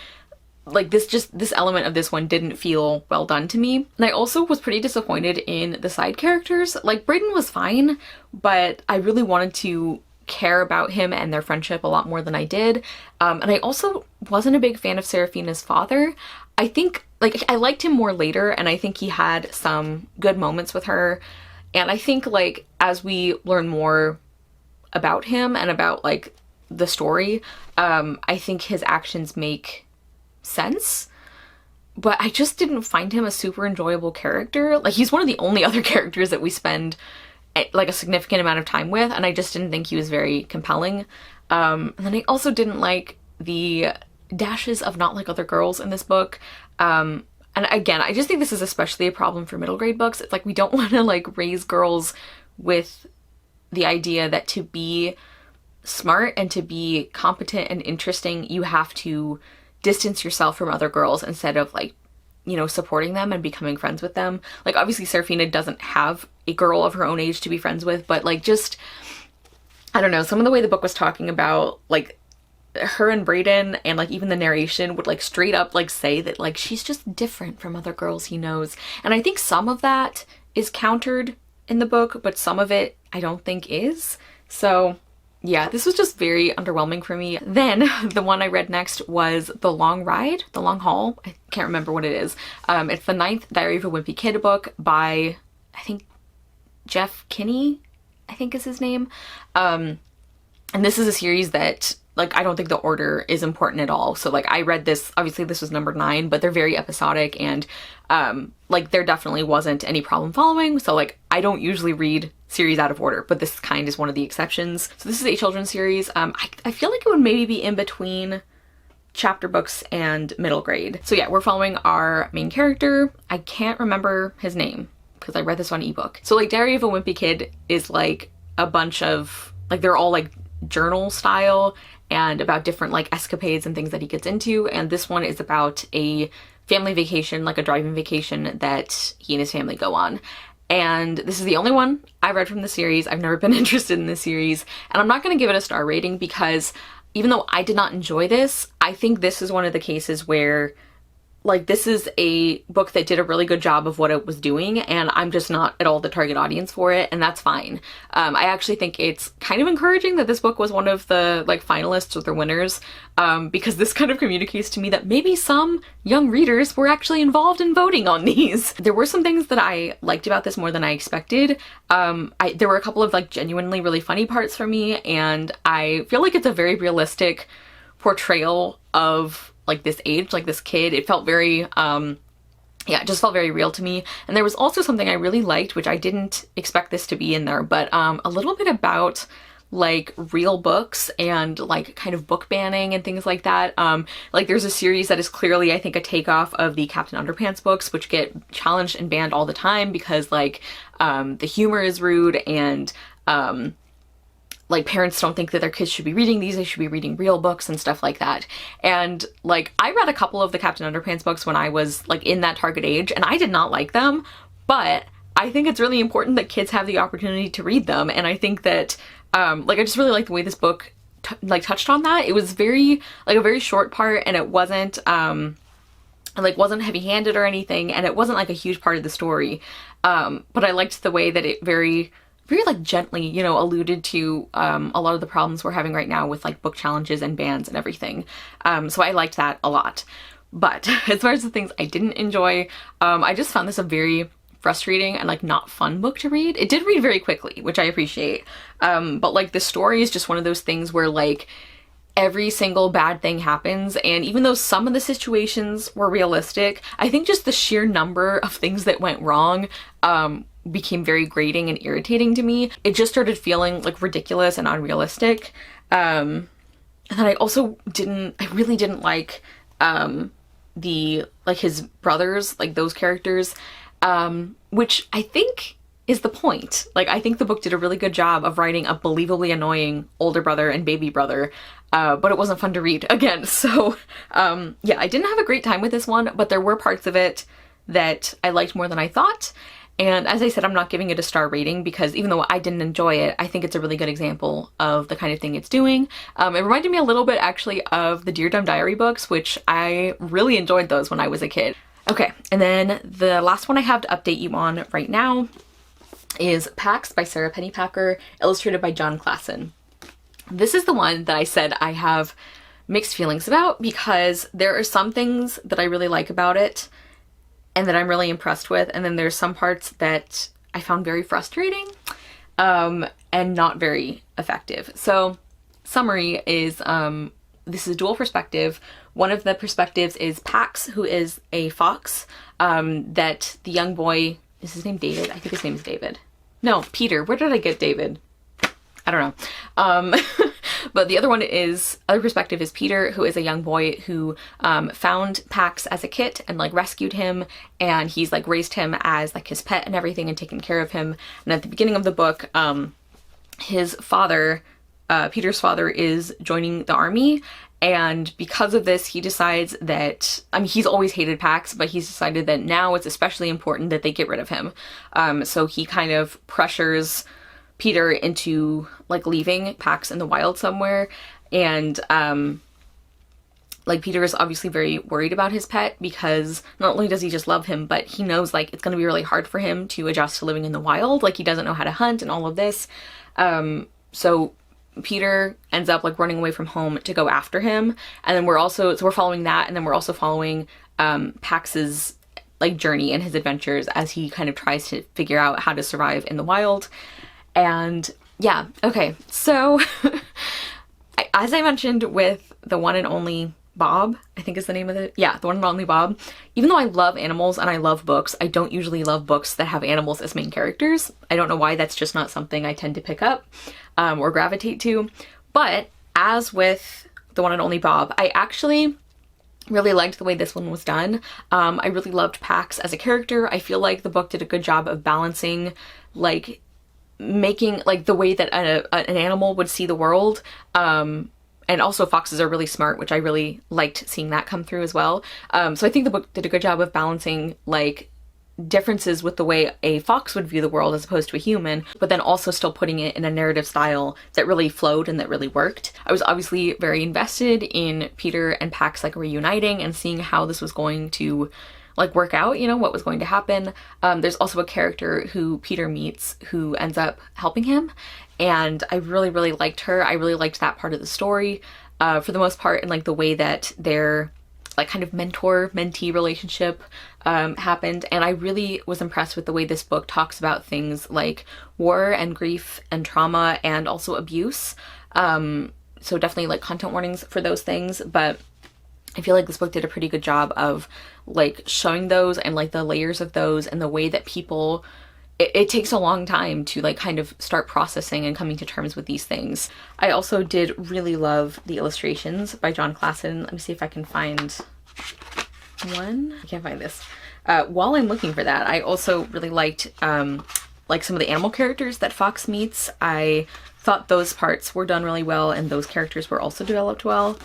like this element of this one didn't feel well done to me. And I also was pretty disappointed in the side characters. Like Braden was fine, but I really wanted to care about him and their friendship a lot more than I did. And I also wasn't a big fan of Serafina's father. I think like I liked him more later, and I think he had some good moments with her. And I think like as we learn more about him and about like the story, I think his actions make sense, but I just didn't find him a super enjoyable character. Like he's one of the only other characters that we spend like a significant amount of time with, and I just didn't think he was very compelling. And then I also didn't like the dashes of not like other girls in this book. And again, I just think this is especially a problem for middle grade books. It's like we don't want to like raise girls with the idea that to be smart and to be competent and interesting, you have to distance yourself from other girls instead of like, you know, supporting them and becoming friends with them. Like obviously Serafina doesn't have a girl of her own age to be friends with, but like just, I don't know, some of the way the book was talking about like her and Brayden, and like even the narration would like straight up like say that like she's just different from other girls he knows. And I think some of that is countered in the book, but some of it I don't think is. So yeah, this was just very underwhelming for me. Then the one I read next was The Long Ride, The Long Haul. I can't remember what it is. It's the 9th Diary of a Wimpy Kid book by, I think, Jeff Kinney, I think is his name. And this is a series that, like, I don't think the order is important at all. So, like, I read this, obviously this was number 9, but they're very episodic, and, like, there definitely wasn't any problem following. So, like, I don't usually read series out of order, but this kind is one of the exceptions. So this is a children's series. I feel like it would maybe be in between chapter books and middle grade. So yeah, we're following our main character. I can't remember his name because I read this on ebook. So like Diary of a Wimpy Kid is like a bunch of, like they're all like journal style and about different like escapades and things that he gets into. And this one is about a family vacation, like a driving vacation that he and his family go on. And this is the only one I read from the series. I've never been interested in this series, and I'm not going to give it a star rating because even though I did not enjoy this, I think this is one of the cases where like this is a book that did a really good job of what it was doing, and I'm just not at all the target audience for it, and that's fine. I actually think it's kind of encouraging that this book was one of the like finalists or the winners, because this kind of communicates to me that maybe some young readers were actually involved in voting on these. There were some things that I liked about this more than I expected. There were a couple of like genuinely really funny parts for me, and I feel like it's a very realistic portrayal of like this age, like this kid. It felt very, yeah, it just felt very real to me. And there was also something I really liked, which I didn't expect this to be in there, but a little bit about like real books and like kind of book banning and things like that. Like there's a series that is clearly, I think, a takeoff of the Captain Underpants books, which get challenged and banned all the time because like the humor is rude, and like parents don't think that their kids should be reading these, they should be reading real books and stuff like that. And like I read a couple of the Captain Underpants books when I was like in that target age, and I did not like them, but I think it's really important that kids have the opportunity to read them. And I think that like I just really like the way this book like touched on that. It was very like a very short part, and it wasn't like wasn't heavy-handed or anything, and it wasn't like a huge part of the story. But I liked the way that it very like gently, you know, alluded to a lot of the problems we're having right now with like book challenges and bans and everything. So I liked that a lot. But as far as the things I didn't enjoy, I just found this a very frustrating and like not fun book to read. It did read very quickly, which I appreciate. But like the story is just one of those things where like every single bad thing happens, and even though some of the situations were realistic, I think just the sheer number of things that went wrong became very grating and irritating to me. It just started feeling like ridiculous and unrealistic. And then I really didn't like his brothers, like those characters, which I think is the point. Like I think the book did a really good job of writing a believably annoying older brother and baby brother, but it wasn't fun to read again. So yeah, I didn't have a great time with this one, but there were parts of it that I liked more than I thought. And as I said, I'm not giving it a star rating because even though I didn't enjoy it, I think it's a really good example of the kind of thing it's doing. It reminded me a little bit actually of the Dear Dumb Diary books, which I really enjoyed those when I was a kid. Okay, and then the last one I have to update you on right now is Pax by Sarah Pennypacker, illustrated by John Klassen. This is the one that I said I have mixed feelings about because there are some things that I really like about it and that I'm really impressed with, and then there's some parts that I found very frustrating and not very effective. So summary is this is a dual perspective. One of the perspectives is Pax, who is a fox that the young boy, is his name David? I think his name is David. No, Peter. Where did I get David? I don't know. But the other perspective is Peter, who is a young boy who found Pax as a kit and like rescued him, and he's like raised him as like his pet and everything and taken care of him. And at the beginning of the book, his father, Peter's father, is joining the army. And because of this, he decides that, I mean, he's always hated Pax, but he's decided that now it's especially important that they get rid of him. So he kind of pressures Peter into like leaving Pax in the wild somewhere. And like Peter is obviously very worried about his pet, because not only does he just love him, but he knows like it's going to be really hard for him to adjust to living in the wild. Like he doesn't know how to hunt and all of this. So Peter ends up like running away from home to go after him. And then we're following that. And then we're also following Pax's like journey and his adventures as he kind of tries to figure out how to survive in the wild. And yeah, okay. So as I mentioned with the one and only Bob, I think is the name of it. Yeah, the one and only Bob. Even though I love animals and I love books, I don't usually love books that have animals as main characters. I don't know why, that's just not something I tend to pick up or gravitate to. But as with the one and only Bob, I actually really liked the way this one was done. I really loved Pax as a character. I feel like the book did a good job of balancing like making like the way that an animal would see the world. And also foxes are really smart, which I really liked seeing that come through as well. So I think the book did a good job of balancing like differences with the way a fox would view the world as opposed to a human, but then also still putting it in a narrative style that really flowed and that really worked. I was obviously very invested in Peter and Pax like reuniting and seeing how this was going to like work out, you know, what was going to happen. There's also a character who Peter meets who ends up helping him, and I really, really liked her. I really liked that part of the story for the most part, and like the way that their like kind of mentor-mentee relationship happened. And I really was impressed with the way this book talks about things like war and grief and trauma and also abuse. So definitely like content warnings for those things, but I feel like this book did a pretty good job of like showing those and like the layers of those and the way that people, it takes a long time to like kind of start processing and coming to terms with these things. I also did really love the illustrations by John Klassen. Let me see if I can find one. I can't find this. While I'm looking for that, I also really liked like some of the animal characters that Fox meets. I thought those parts were done really well and those characters were also developed well.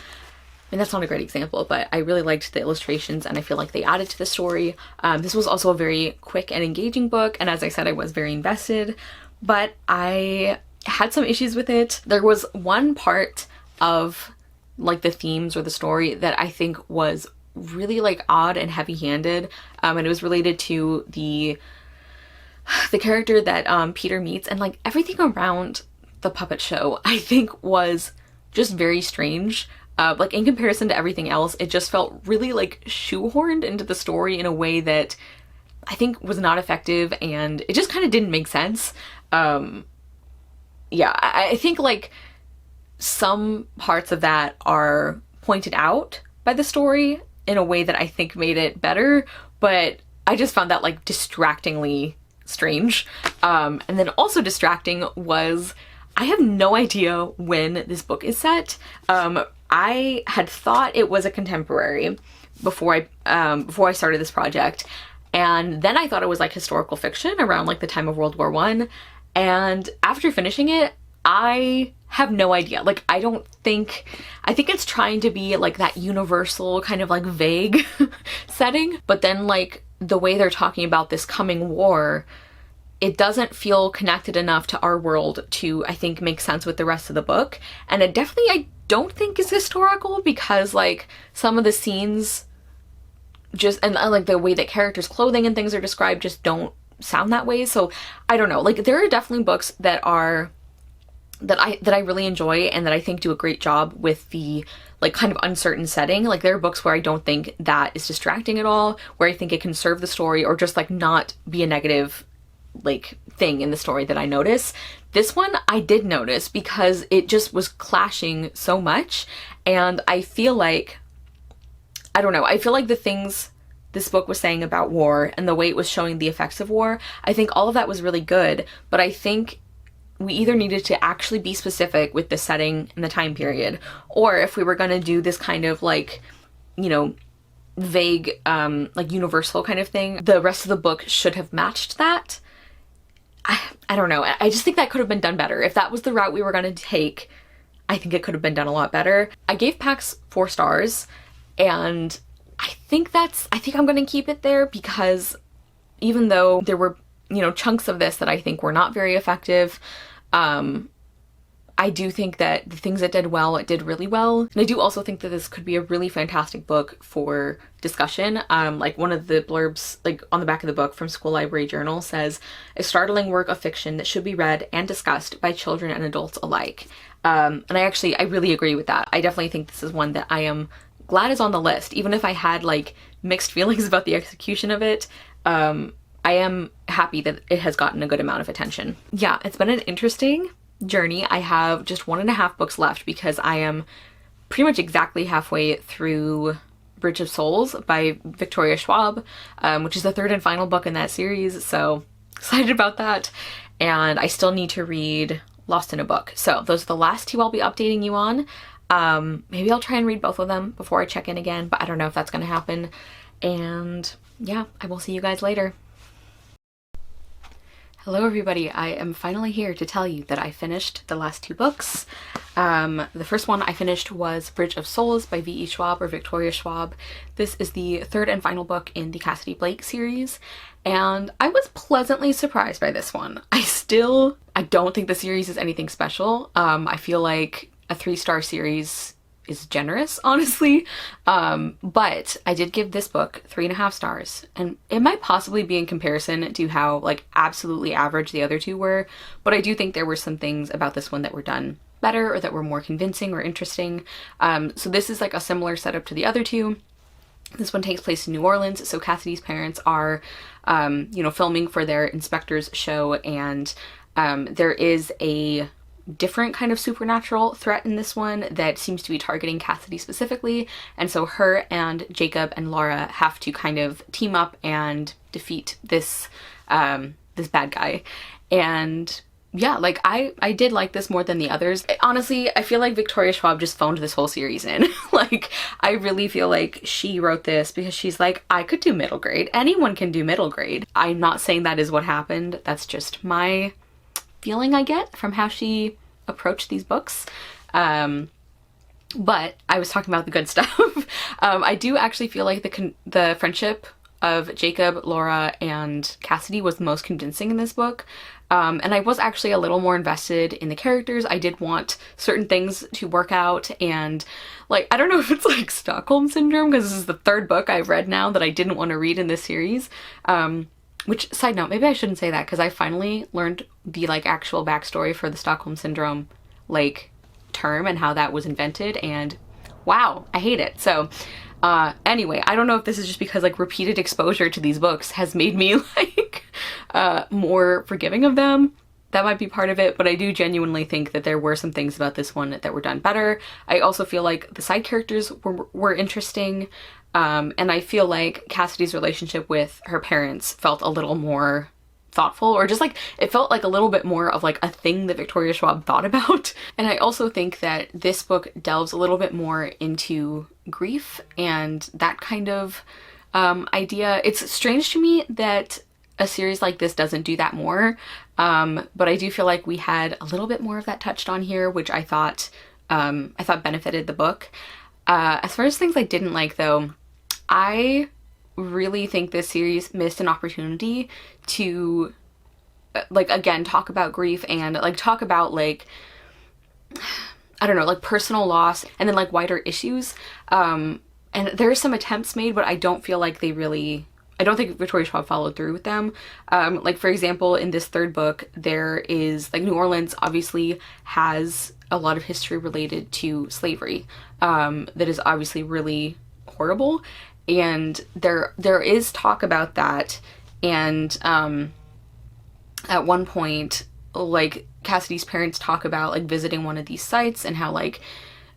I mean, that's not a great example, but I really liked the illustrations and I feel like they added to the story. This was also a very quick and engaging book, and as I said, I was very invested, but I had some issues with it. There was one part of like the themes or the story that I think was really like odd and heavy-handed, and it was related to the character that Peter meets, and like everything around the puppet show I think was just very strange. Like in comparison to everything else, it just felt really like shoehorned into the story in a way that I think was not effective, and it just kind of didn't make sense. Yeah, I think like some parts of that are pointed out by the story in a way that I think made it better, but I just found that like distractingly strange. And then also distracting was, I have no idea when this book is set. I had thought it was a contemporary before I started this project, and then I thought it was like historical fiction around like the time of World War I. And after finishing it, I have no idea. Like I think it's trying to be like that universal kind of like vague setting, but then like the way they're talking about this coming war, it doesn't feel connected enough to our world to, I think, make sense with the rest of the book. And it definitely, I don't think is historical, because like some of the scenes just, and like the way that characters' clothing and things are described just don't sound that way. So I don't know, like there are definitely books that I really enjoy and that I think do a great job with the like kind of uncertain setting. Like there are books where I don't think that is distracting at all, where I think it can serve the story or just like not be a negative like thing in the story that I notice. This one I did notice because it just was clashing so much, and I feel like, I don't know, I feel like the things this book was saying about war and the way it was showing the effects of war. I think all of that was really good, but I think we either needed to actually be specific with the setting and the time period, or if we were going to do this kind of like, you know, vague, like universal kind of thing, the rest of the book should have matched that. I don't know. I just think that could have been done better. If that was the route we were going to take, I think it could have been done a lot better. I gave Pax 4 stars, and I think I'm going to keep it there, because even though there were, you know, chunks of this that I think were not very effective, I do think that the things it did well, it did really well. And I do also think that this could be a really fantastic book for discussion. Like one of the blurbs, like on the back of the book from School Library Journal, says, a startling work of fiction that should be read and discussed by children and adults alike. And I really agree with that. I definitely think this is one that I am glad is on the list. Even if I had like mixed feelings about the execution of it, I am happy that it has gotten a good amount of attention. Yeah, it's been an interesting journey. I have just 1.5 books left because I am pretty much exactly halfway through Bridge of Souls by Victoria Schwab, which is the 3rd and final book in that series, so excited about that. And I still need to read Lost in a Book. So those are the last 2 I'll be updating you on. Maybe I'll try and read both of them before I check in again, but I don't know if that's going to happen. And yeah, I will see you guys later. Hello everybody, I am finally here to tell you that I finished the last 2 books. The first one I finished was Bridge of Souls by V.E. Schwab, or Victoria Schwab. This is the 3rd and final book in the Cassidy Blake series, and I was pleasantly surprised by this one. I don't think the series is anything special. I feel like a 3-star series is generous, honestly. But I did give this book 3.5 stars, and it might possibly be in comparison to how like absolutely average the other 2 were, but I do think there were some things about this one that were done better or that were more convincing or interesting. So this is like a similar setup to the other 2. This one takes place in New Orleans, so Cassidy's parents are, you know, filming for their inspector's show, and there is a different kind of supernatural threat in this one that seems to be targeting Cassidy specifically, and so her and Jacob and Laura have to kind of team up and defeat this this bad guy. And yeah, like I did like this more than the others. Honestly, I feel like Victoria Schwab just phoned this whole series in. Like, I really feel like she wrote this because she's like, I could do middle grade. Anyone can do middle grade. I'm not saying that is what happened. That's just my feeling I get from how she approached these books. But I was talking about the good stuff. I do actually feel like the friendship of Jacob, Laura, and Cassidy was the most convincing in this book. And I was actually a little more invested in the characters. I did want certain things to work out, and like, I don't know if it's like Stockholm Syndrome, because this is the 3rd book I've read now that I didn't want to read in this series. Which, side note, maybe I shouldn't say that, because I finally learned the like actual backstory for the Stockholm Syndrome like term and how that was invented, and wow, I hate it. So anyway, I don't know if this is just because like repeated exposure to these books has made me like more forgiving of them. That might be part of it, but I do genuinely think that there were some things about this one that were done better. I also feel like the side characters were interesting. And I feel like Cassidy's relationship with her parents felt a little more thoughtful, or just like, it felt like a little bit more of like a thing that Victoria Schwab thought about. And I also think that this book delves a little bit more into grief and that kind of idea. It's strange to me that a series like this doesn't do that more, but I do feel like we had a little bit more of that touched on here, which I thought benefited the book. As far as things I didn't like, though, I really think this series missed an opportunity to, like, again, talk about grief and, like, talk about, like, I don't know, like, personal loss and then, like, wider issues. And there are some attempts made, but I don't feel like I don't think Victoria Schwab followed through with them. Like, for example, in this 3rd book, there is, like, New Orleans obviously has a lot of history related to slavery that is obviously really horrible, and there is talk about that. And at one point, like, Cassidy's parents talk about like visiting one of these sites and how like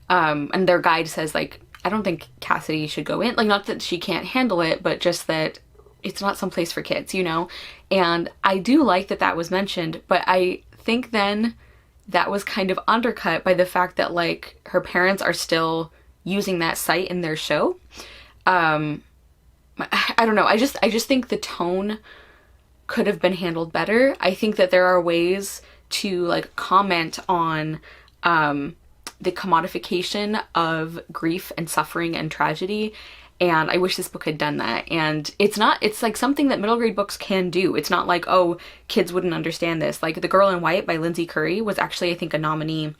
and their guide says like, I don't think Cassidy should go in. Like, not that she can't handle it, but just that it's not someplace for kids, you know? And I do like that that was mentioned, but I think then that was kind of undercut by the fact that, like, her parents are still using that site in their show. I don't know. I just think the tone could have been handled better. I think that there are ways to, like, comment on the commodification of grief and suffering and tragedy, and I wish this book had done that. And it's like something that middle grade books can do. It's not like, oh, kids wouldn't understand this. Like, The Girl in White by Lindsay Curry was actually, I think, a nominee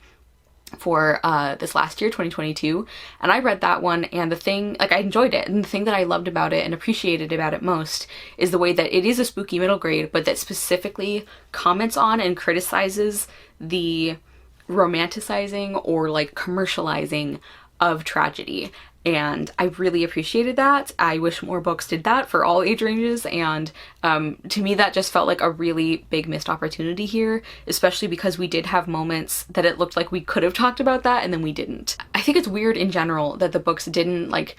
for this last year, 2022, and I read that one, and the thing, like, I enjoyed it, and the thing that I loved about it and appreciated about it most is the way that it is a spooky middle grade, but that specifically comments on and criticizes the romanticizing or, like, commercializing of tragedy. And I really appreciated that. I wish more books did that for all age ranges, and to me that just felt like a really big missed opportunity here, especially because we did have moments that it looked like we could have talked about that and then we didn't. I think it's weird in general that the books didn't, like,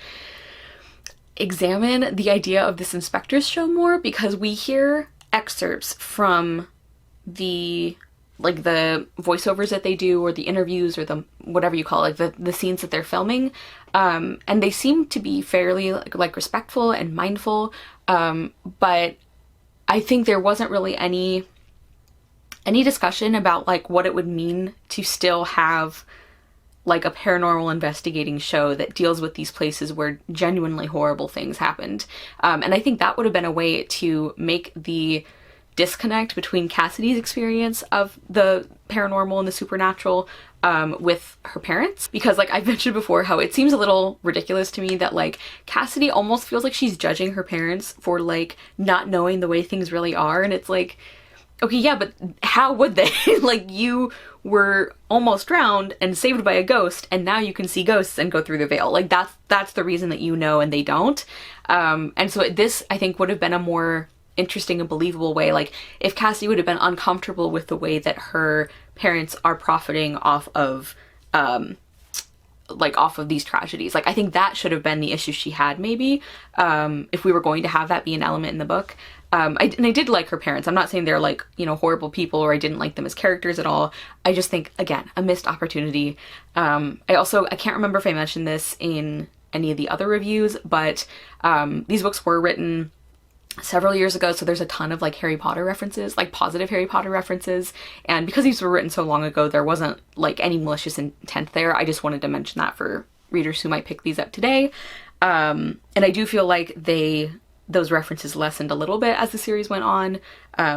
examine the idea of this inspector's show more, because we hear excerpts from the, like, the voiceovers that they do, or the interviews, or the whatever you call it, the scenes that they're filming, and they seem to be fairly like respectful and mindful, but I think there wasn't really any discussion about, like, what it would mean to still have, like, a paranormal investigating show that deals with these places where genuinely horrible things happened, and I think that would have been a way to make the disconnect between Cassidy's experience of the paranormal and the supernatural with her parents, because, like, I've mentioned before how it seems a little ridiculous to me that, like, Cassidy almost feels like she's judging her parents for, like, not knowing the way things really are, and it's like, okay, yeah, but how would they? Like, you were almost drowned and saved by a ghost, and now you can see ghosts and go through the veil. Like, that's the reason that you know and they don't, and so this, I think, would have been a more interesting and believable way. Like, if Cassie would have been uncomfortable with the way that her parents are profiting off of these tragedies, like, I think that should have been the issue she had, maybe, if we were going to have that be an element in the book. I did like her parents. I'm not saying they're, like, you know, horrible people, or I didn't like them as characters at all. I just think, again, a missed opportunity. I can't remember if I mentioned this in any of the other reviews, but these books were written several years ago, so there's a ton of, like, Harry Potter references, like, positive Harry Potter references, and because these were written so long ago, there wasn't, like, any malicious intent there. I just wanted to mention that for readers who might pick these up today, and I do feel like those references lessened a little bit as the series went on,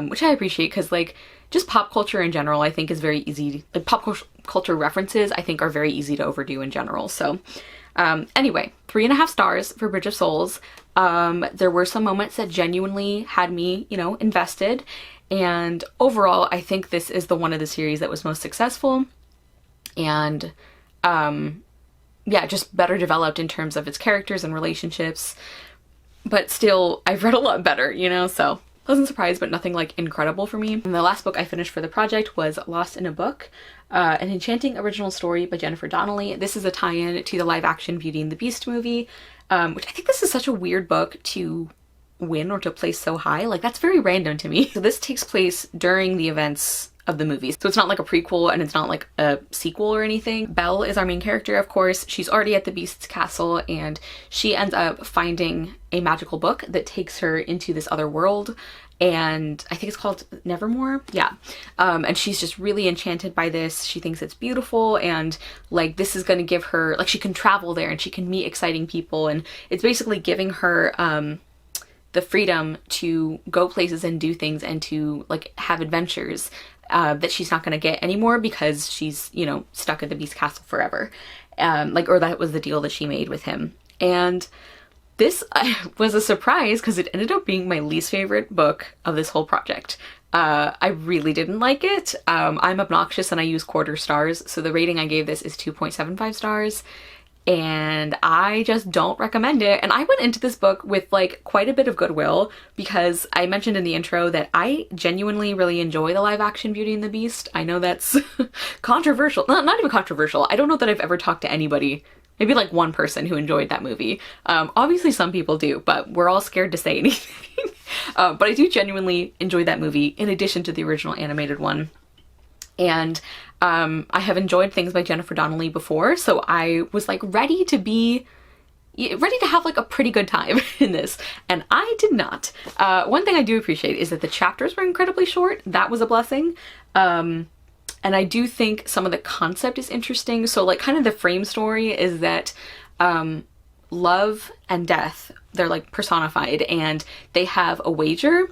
which I appreciate, because, like, just pop culture in general, I think, is very easy, like, pop culture references, I think, are very easy to overdo in general. So anyway, 3.5 stars for Bridge of Souls. There were some moments that genuinely had me, you know, invested, and overall I think this is the one of the series that was most successful, and yeah, just better developed in terms of its characters and relationships, but still, I've read a lot better, you know, so pleasant surprise, but nothing, like, incredible for me. And the last book I finished for the project was Lost in a Book, an enchanting original story by Jennifer Donnelly. This is a tie-in to the live-action Beauty and the Beast movie, which I think this is such a weird book to win or to place so high. Like, that's very random to me. So this takes place during the events of the movies, so it's not like a prequel and it's not like a sequel or anything. Belle is our main character, of course. She's already at the Beast's castle, and she ends up finding a magical book that takes her into this other world, and I think it's called Nevermore. Yeah. And she's just really enchanted by this. She thinks it's beautiful, and, like, this is going to give her, like, she can travel there and she can meet exciting people, and it's basically giving her the freedom to go places and do things and to, like, have adventures that she's not going to get anymore because she's, you know, stuck at the Beast Castle forever. Or that was the deal that she made with him. And this was a surprise because it ended up being my least favorite book of this whole project. I really didn't like it. I'm obnoxious and I use quarter stars, so the rating I gave this is 2.75 stars. And I just don't recommend it. And I went into this book with, like, quite a bit of goodwill, because I mentioned in the intro that I genuinely really enjoy the live action Beauty and the Beast. I know that's controversial. Not even controversial. I don't know that I've ever talked to anybody maybe like one person who enjoyed that movie. Obviously some people do, but we're all scared to say anything. But I do genuinely enjoy that movie in addition to the original animated one. And I have enjoyed things by Jennifer Donnelly before, so I was like ready to have like a pretty good time in this, and I did not. One thing I do appreciate is that the chapters were incredibly short. That was a blessing. And I do think some of the concept is interesting. So like kind of the frame story is that love and death, they're like personified, and they have a wager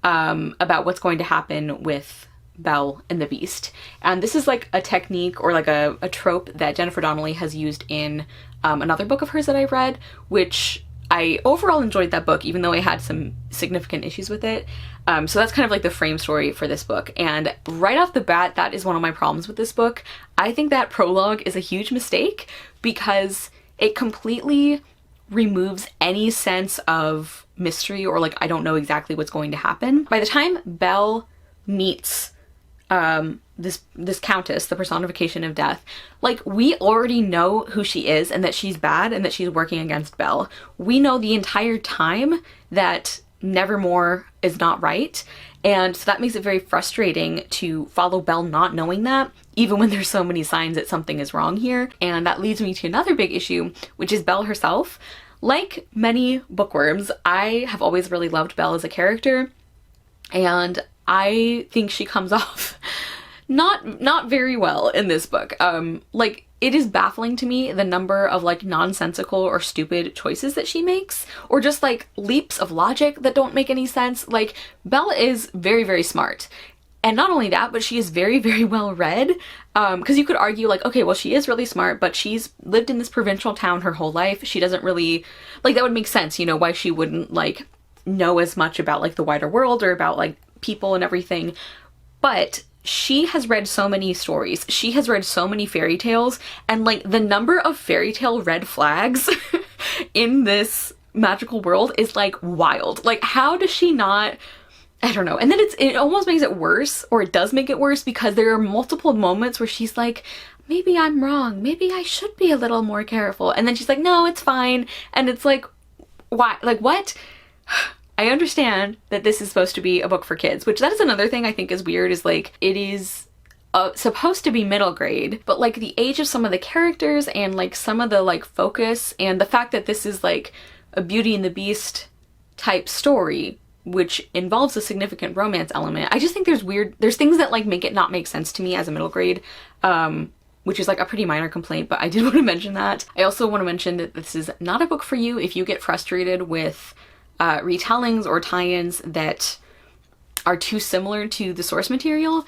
about what's going to happen with Belle and the Beast. And this is like a technique or like a trope that Jennifer Donnelly has used in another book of hers that I read, which I overall enjoyed that book, even though I had some significant issues with it. So that's kind of like the frame story for this book. And right off the bat, that is one of my problems with this book. I think that prologue is a huge mistake because it completely removes any sense of mystery or like I don't know exactly what's going to happen. By the time Belle meets this countess, the personification of death, like we already know who she is and that she's bad and that she's working against Belle. We know the entire time that Nevermore is not right, and so that makes it very frustrating to follow Belle not knowing that, even when there's so many signs that something is wrong here. And that leads me to another big issue, which is Belle herself. Like many bookworms, I have always really loved Belle as a character, and I think she comes off not very well in this book. Like it is baffling to me the number of like nonsensical or stupid choices that she makes, or just like leaps of logic that don't make any sense. Like Belle is very, very smart. And not only that, but she is very, very well read. Because you could argue like, okay, well, she is really smart, but she's lived in this provincial town her whole life. She doesn't really, like, that would make sense, you know, why she wouldn't like know as much about like the wider world or about like people and everything. But she has read so many stories. She has read so many fairy tales, and like the number of fairy tale red flags in this magical world is like wild. Like how does she not, I don't know. And then it almost makes it worse, or it does make it worse, because there are multiple moments where she's like, maybe I'm wrong, maybe I should be a little more careful, and then she's like, no, it's fine. And it's like, why? Like what? I understand that this is supposed to be a book for kids, which that is another thing I think is weird, is like it is supposed to be middle grade, but like the age of some of the characters and like some of the like focus and the fact that this is like a Beauty and the Beast type story, which involves a significant romance element. I just think there's things that like make it not make sense to me as a middle grade, which is like a pretty minor complaint, but I did want to mention that. I also want to mention that this is not a book for you if you get frustrated with retellings or tie-ins that are too similar to the source material,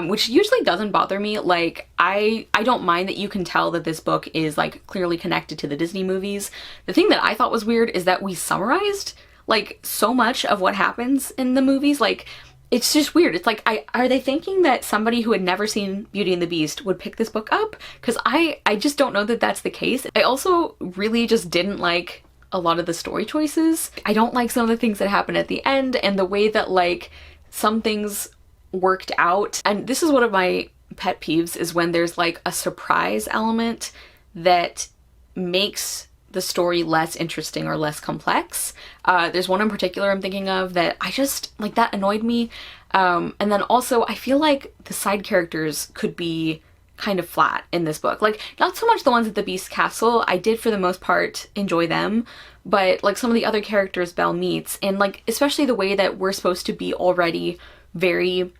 which usually doesn't bother me. Like I don't mind that you can tell that this book is like clearly connected to the Disney movies. The thing that I thought was weird is that we summarized like so much of what happens in the movies. Like it's just weird. It's like, are they thinking that somebody who had never seen Beauty and the Beast would pick this book up? Because I just don't know that that's the case. I also really just didn't like a lot of the story choices. I don't like some of the things that happen at the end, and the way that like some things worked out. And this is one of my pet peeves, is when there's like a surprise element that makes the story less interesting or less complex. There's one in particular I'm thinking of that I just, like, that annoyed me. And then also I feel like the side characters could be kind of flat in this book. Like, not so much the ones at the Beast Castle. I did for the most part enjoy them, but like some of the other characters Belle meets, and like especially the way that we're supposed to be already very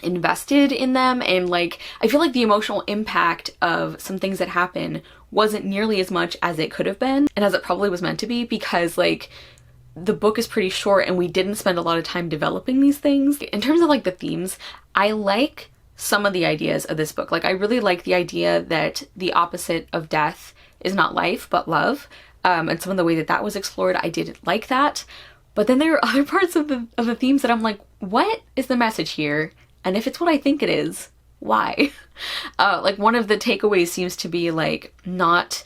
invested in them, and like I feel like the emotional impact of some things that happen wasn't nearly as much as it could have been, and as it probably was meant to be, because like the book is pretty short and we didn't spend a lot of time developing these things. In terms of like the themes, I like some of the ideas of this book. Like I really like the idea that the opposite of death is not life but love, and some of the way that that was explored, I did like that. But then there are other parts of the themes that I'm like, what is the message here? And if it's what I think it is, why? Like one of the takeaways seems to be like not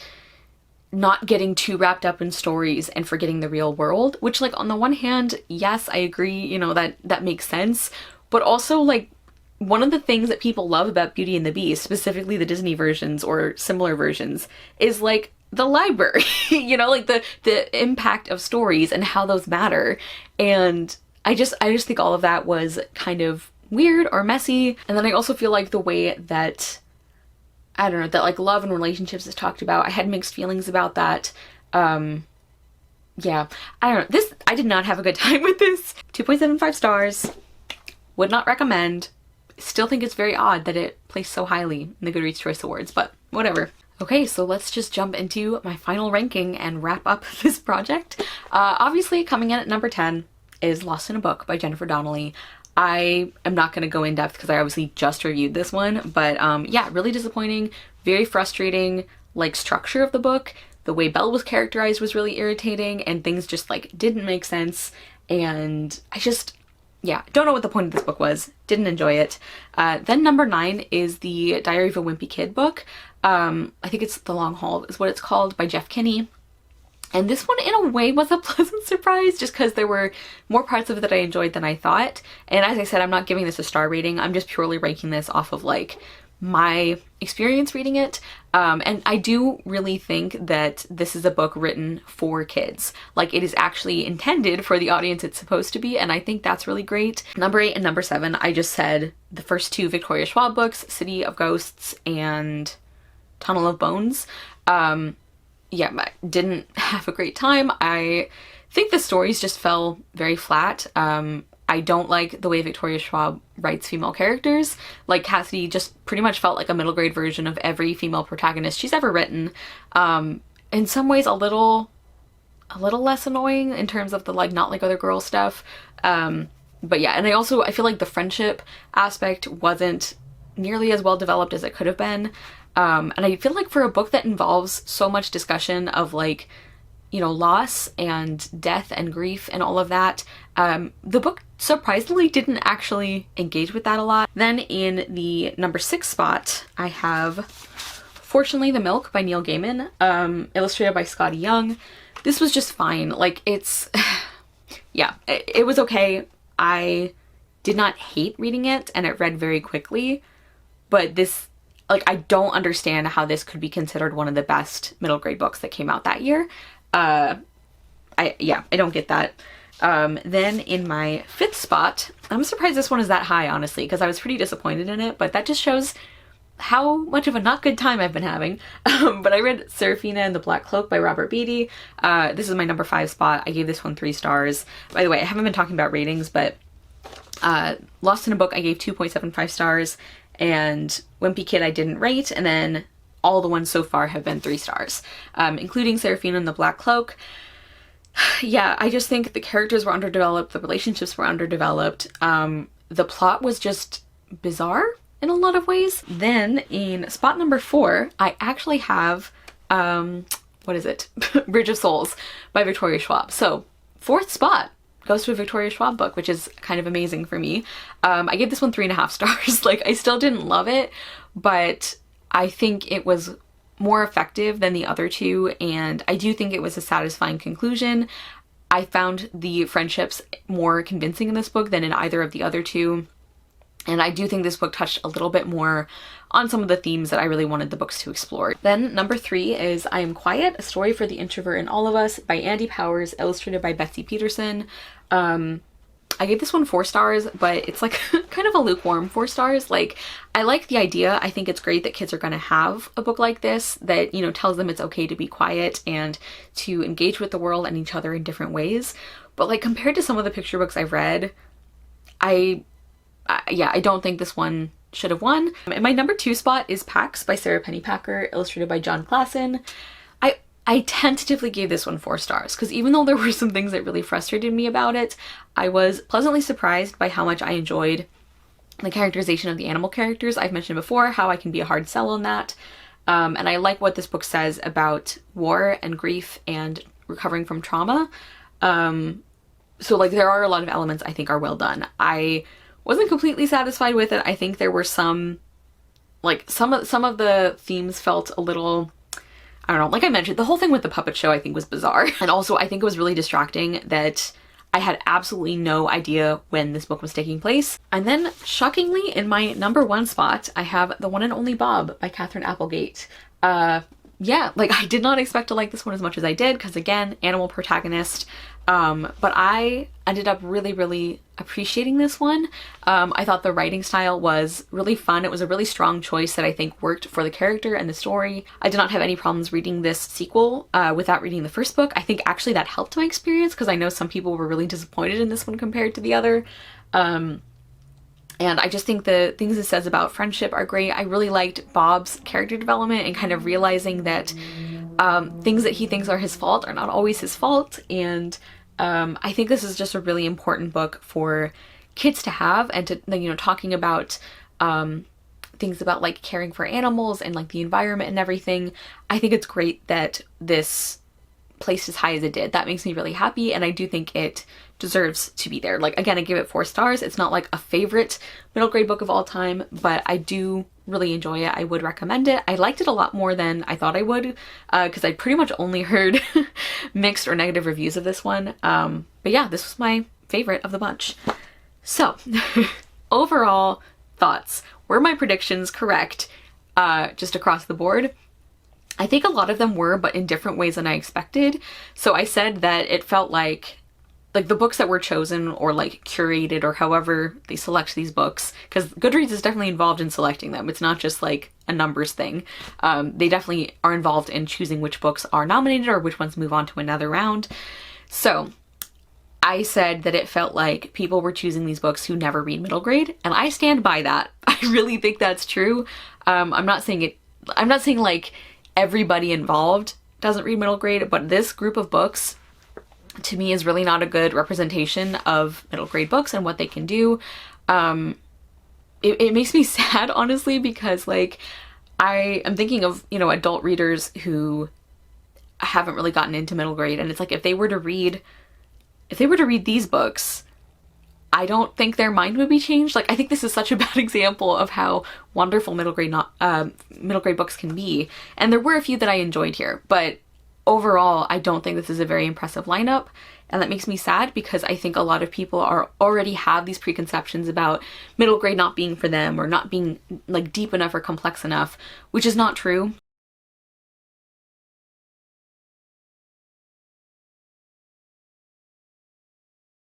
getting too wrapped up in stories and forgetting the real world, which like on the one hand, yes, I agree, you know, that makes sense. But also like one of the things that people love about Beauty and the Beast, specifically the Disney versions or similar versions, is like the library, you know, like the impact of stories and how those matter. And I just think all of that was kind of weird or messy. And then I also feel like the way that, I don't know, that like love and relationships is talked about, I had mixed feelings about that. Yeah, I don't know. I did not have a good time with this. 2.75 stars. Would not recommend. Still think it's very odd that it placed so highly in the Goodreads Choice Awards, but whatever. Okay, so let's just jump into my final ranking and wrap up this project. Obviously, coming in at number 10 is Lost in a Book by Jennifer Donnelly. I am not going to go in depth because I obviously just reviewed this one, but yeah, really disappointing, very frustrating, like structure of the book. The way Belle was characterized was really irritating, and things just like didn't make sense, and I just, yeah, don't know what the point of this book was. Didn't enjoy it. Then number 9 is the Diary of a Wimpy Kid book. I think it's The Long Haul is what it's called, by Jeff Kinney. And this one in a way was a pleasant surprise just because there were more parts of it that I enjoyed than I thought. And as I said, I'm not giving this a star rating. I'm just purely ranking this off of like my experience reading it. And I do really think that this is a book written for kids. Like, it is actually intended for the audience it's supposed to be, and I think that's really great. Number 8 and number 7, I just said the first 2 Victoria Schwab books, City of Ghosts and Tunnel of Bones. Yeah, I didn't have a great time. I think the stories just fell very flat. I don't like the way Victoria Schwab writes female characters. Like, Cassidy just pretty much felt like a middle grade version of every female protagonist she's ever written. In some ways a little less annoying in terms of the like not like other girl stuff. But yeah, and I feel like the friendship aspect wasn't nearly as well developed as it could have been. And I feel like for a book that involves so much discussion of like, you know, loss and death and grief and all of that, the book surprisingly didn't actually engage with that a lot. Then in the number 6 spot, I have Fortunately the Milk by Neil Gaiman, illustrated by Scotty Young. This was just fine. Like, it's, yeah, it was okay. I did not hate reading it, and it read very quickly, but this, like, I don't understand how this could be considered one of the best middle grade books that came out that year. I don't get that. Then in my 5th spot, I'm surprised this one is that high, honestly, because I was pretty disappointed in it, but that just shows how much of a not good time I've been having. But I read Serafina and the Black Cloak by Robert Beatty. This is my number 5 spot. I gave this one 3 stars. By the way, I haven't been talking about ratings, but Lost in a Book I gave 2.75 stars, and Wimpy Kid I didn't rate, and then all the ones so far have been 3 stars, including Serafina and the Black Cloak. Yeah, I just think the characters were underdeveloped, the relationships were underdeveloped, the plot was just bizarre in a lot of ways. Then in spot number 4, I actually have, what is it? Bridge of Souls by Victoria Schwab. So 4th spot goes to a Victoria Schwab book, which is kind of amazing for me. I gave this one 3.5 stars. Like, I still didn't love it, but I think it was more effective than the other 2, and I do think it was a satisfying conclusion. I found the friendships more convincing in this book than in either of the other 2. And I do think this book touched a little bit more on some of the themes that I really wanted the books to explore. Then number 3 is I Am Quiet, A Story for the Introvert in All of Us by Andy Powers, illustrated by Betsy Peterson. I gave this one 4 stars, but it's like kind of a lukewarm 4 stars. Like, I like the idea. I think it's great that kids are going to have a book like this that, you know, tells them it's okay to be quiet and to engage with the world and each other in different ways. But like, compared to some of the picture books I've read, I don't think this one should have won. And my number 2 spot is Pax by Sarah Pennypacker, illustrated by John Klassen. I tentatively gave this one 4 stars because even though there were some things that really frustrated me about it, I was pleasantly surprised by how much I enjoyed the characterization of the animal characters. I've mentioned before how I can be a hard sell on that. And I like what this book says about war and grief and recovering from trauma. So like, there are a lot of elements I think are well done. I wasn't completely satisfied with it. I think there were some of the themes felt a little, I don't know, like I mentioned, the whole thing with the puppet show I think was bizarre. And also I think it was really distracting that I had absolutely no idea when this book was taking place. And then shockingly, in my number 1 spot, I have The One and Only Bob by Catherine Applegate. yeah, like I did not expect to like this one as much as I did, because again, animal protagonist. But I ended up really appreciating this one. I thought the writing style was really fun. It was a really strong choice that I think worked for the character and the story. I did not have any problems reading this sequel without reading the first book. I think actually that helped my experience, because I know some people were really disappointed in this one compared to the other. And I just think the things it says about friendship are great. I really liked Bob's character development and kind of realizing that things that he thinks are his fault are not always his fault. And I think this is just a really important book for kids to have, and to, you know, talking about things about like caring for animals and like the environment and everything. I think it's great that this placed as high as it did. That makes me really happy, and I do think it deserves to be there. Like, again, I give it 4 stars. It's not like a favorite middle grade book of all time, but I do really enjoy it. I would recommend it. I liked it a lot more than I thought I would, because I pretty much only heard mixed or negative reviews of this one. But yeah, this was my favorite of the bunch. So overall thoughts. Were my predictions correct just across the board? I think a lot of them were, but in different ways than I expected. So I said that it felt like the books that were chosen or like curated, or however they select these books, because Goodreads is definitely involved in selecting them. It's not just like a numbers thing. They definitely are involved in choosing which books are nominated or which ones move on to another round. So I said that it felt like people were choosing these books who never read middle grade, and I stand by that. I really think that's true. I'm not saying like everybody involved doesn't read middle grade, but this group of books to me is really not a good representation of middle grade books and what they can do. It makes me sad, honestly, because like I am thinking of, you know, adult readers who haven't really gotten into middle grade, and it's like if they were to read these books, I don't think their mind would be changed. Like, I think this is such a bad example of how wonderful middle grade books can be. And there were a few that I enjoyed here, but overall, I don't think this is a very impressive lineup. And that makes me sad, because I think a lot of people already have these preconceptions about middle grade not being for them, or not being like deep enough or complex enough, which is not true.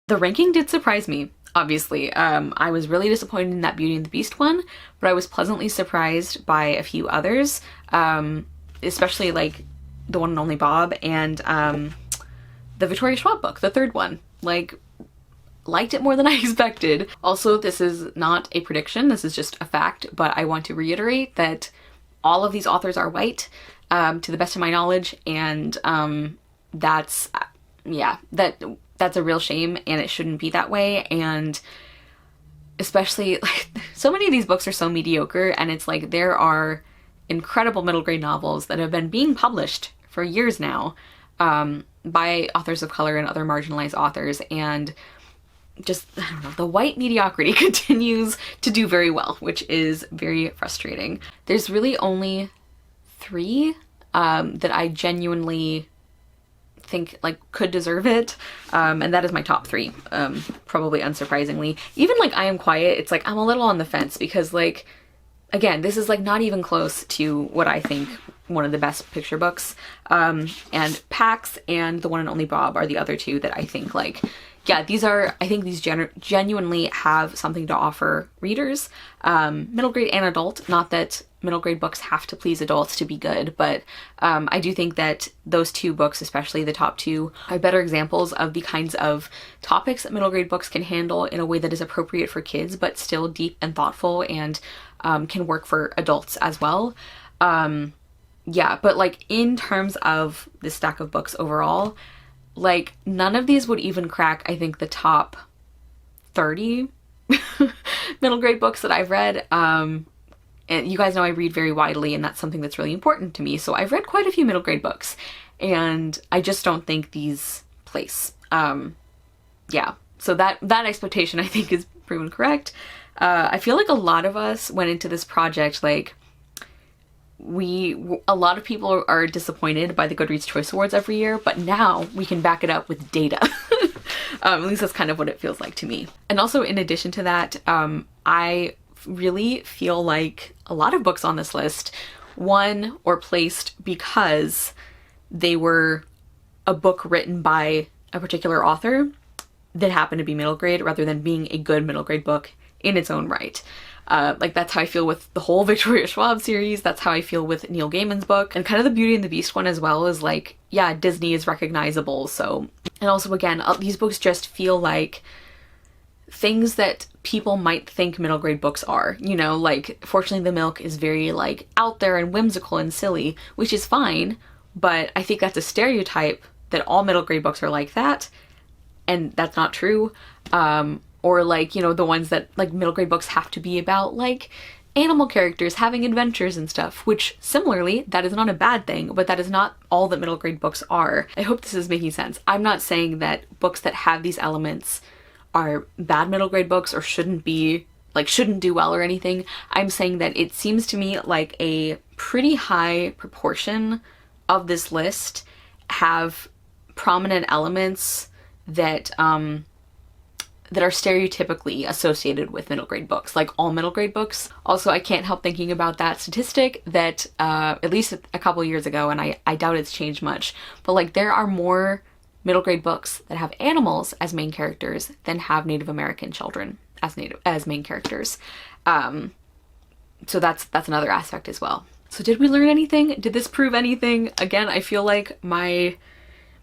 The ranking did surprise me, obviously. I was really disappointed in that Beauty and the Beast one, but I was pleasantly surprised by a few others, especially like the one and only Bob, and the Victoria Schwab book, the third one. Like, liked it more than I expected. Also, this is not a prediction, this is just a fact, but I want to reiterate that all of these authors are white, to the best of my knowledge, and that's a real shame, and it shouldn't be that way. And especially, like, so many of these books are so mediocre, and it's like there are incredible middle grade novels that have been being published for years now, by authors of color and other marginalized authors, and just, I don't know, the white mediocrity continues to do very well, which is very frustrating. There's really only 3 that I genuinely think like could deserve it, and that is my top 3, probably unsurprisingly. Even like I Am Quiet, it's like I'm a little on the fence, because like, again, this is like not even close to what I think one of the best picture books, and Pax and the one and only Bob are the other 2 that I think like, yeah, I think these genuinely have something to offer readers, middle grade and adult. Not that middle grade books have to please adults to be good, but I do think that those 2 books, especially the top 2, are better examples of the kinds of topics that middle grade books can handle in a way that is appropriate for kids, but still deep and thoughtful, and can work for adults as well. Yeah, but like in terms of the stack of books overall, like none of these would even crack, I think, the top 30 middle grade books that I've read. And you guys know I read very widely, and that's something that's really important to me. So I've read quite a few middle grade books, and I just don't think these place. Yeah, so that expectation I think is proven correct. I feel like a lot of us went into this project like a lot of people are disappointed by the Goodreads Choice Awards every year, but now we can back it up with data. At least that's kind of what it feels like to me. And also, in addition to that, I really feel like a lot of books on this list won or placed because they were a book written by a particular author that happened to be middle grade rather than being a good middle grade book in its own right. Like that's how I feel with the whole Victoria Schwab series. That's how I feel with Neil Gaiman's book, and kind of the Beauty and the Beast one as well is like, yeah, Disney is recognizable. So, and also again, these books just feel like things that people might think middle grade books are, you know, like Fortunately the Milk is very like out there and whimsical and silly, which is fine, but I think that's a stereotype that all middle grade books are like that, and that's not true. Or like, you know, the ones that like middle grade books have to be about like animal characters having adventures and stuff, which similarly, that is not a bad thing, but that is not all that middle grade books are. I hope this is making sense. I'm not saying that books that have these elements are bad middle grade books or shouldn't be, like shouldn't do well or anything. I'm saying that it seems to me like a pretty high proportion of this list have prominent elements that that are stereotypically associated with middle grade books, like all middle grade books. Also, I can't help thinking about that statistic that at least a couple years ago, and I doubt it's changed much, but like there are more middle grade books that have animals as main characters than have Native American children as main characters. So that's another aspect as well. So did we learn anything? Did this prove anything? Again, I feel like my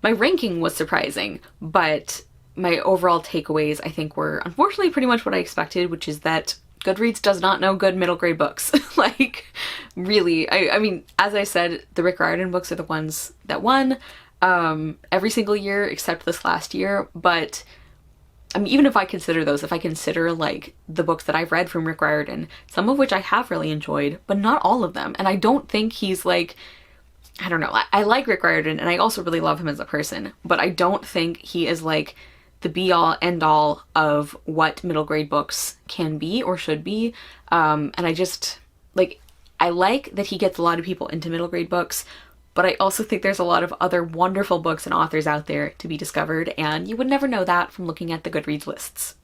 ranking was surprising, but my overall takeaways I think were unfortunately pretty much what I expected, which is that Goodreads does not know good middle grade books. Like really, I mean, as I said, the Rick Riordan books are the ones that won every single year except this last year, but I mean, even if I consider those, if I consider like the books that I've read from Rick Riordan, some of which I have really enjoyed, but not all of them, and I don't think he's like, I don't know, I like Rick Riordan and I also really love him as a person, but I don't think he is like the be-all end-all of what middle grade books can be or should be. And I just, like, I like that he gets a lot of people into middle grade books, but I also think there's a lot of other wonderful books and authors out there to be discovered, and you would never know that from looking at the Goodreads lists.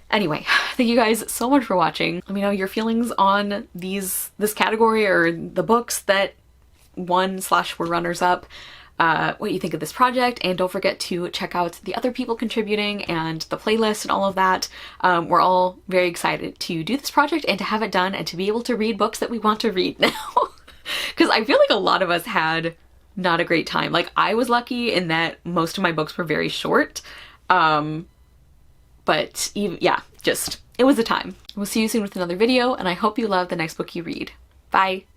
Anyway, thank you guys so much for watching. Let me know your feelings on this category or the books that won/were runners-up. What you think of this project, and don't forget to check out the other people contributing and the playlist and all of that. We're all very excited to do this project and to have it done and to be able to read books that we want to read now. Because I feel like a lot of us had not a great time. Like I was lucky in that most of my books were very short. But even, yeah, just, it was a time. We'll see you soon with another video, and I hope you love the next book you read. Bye!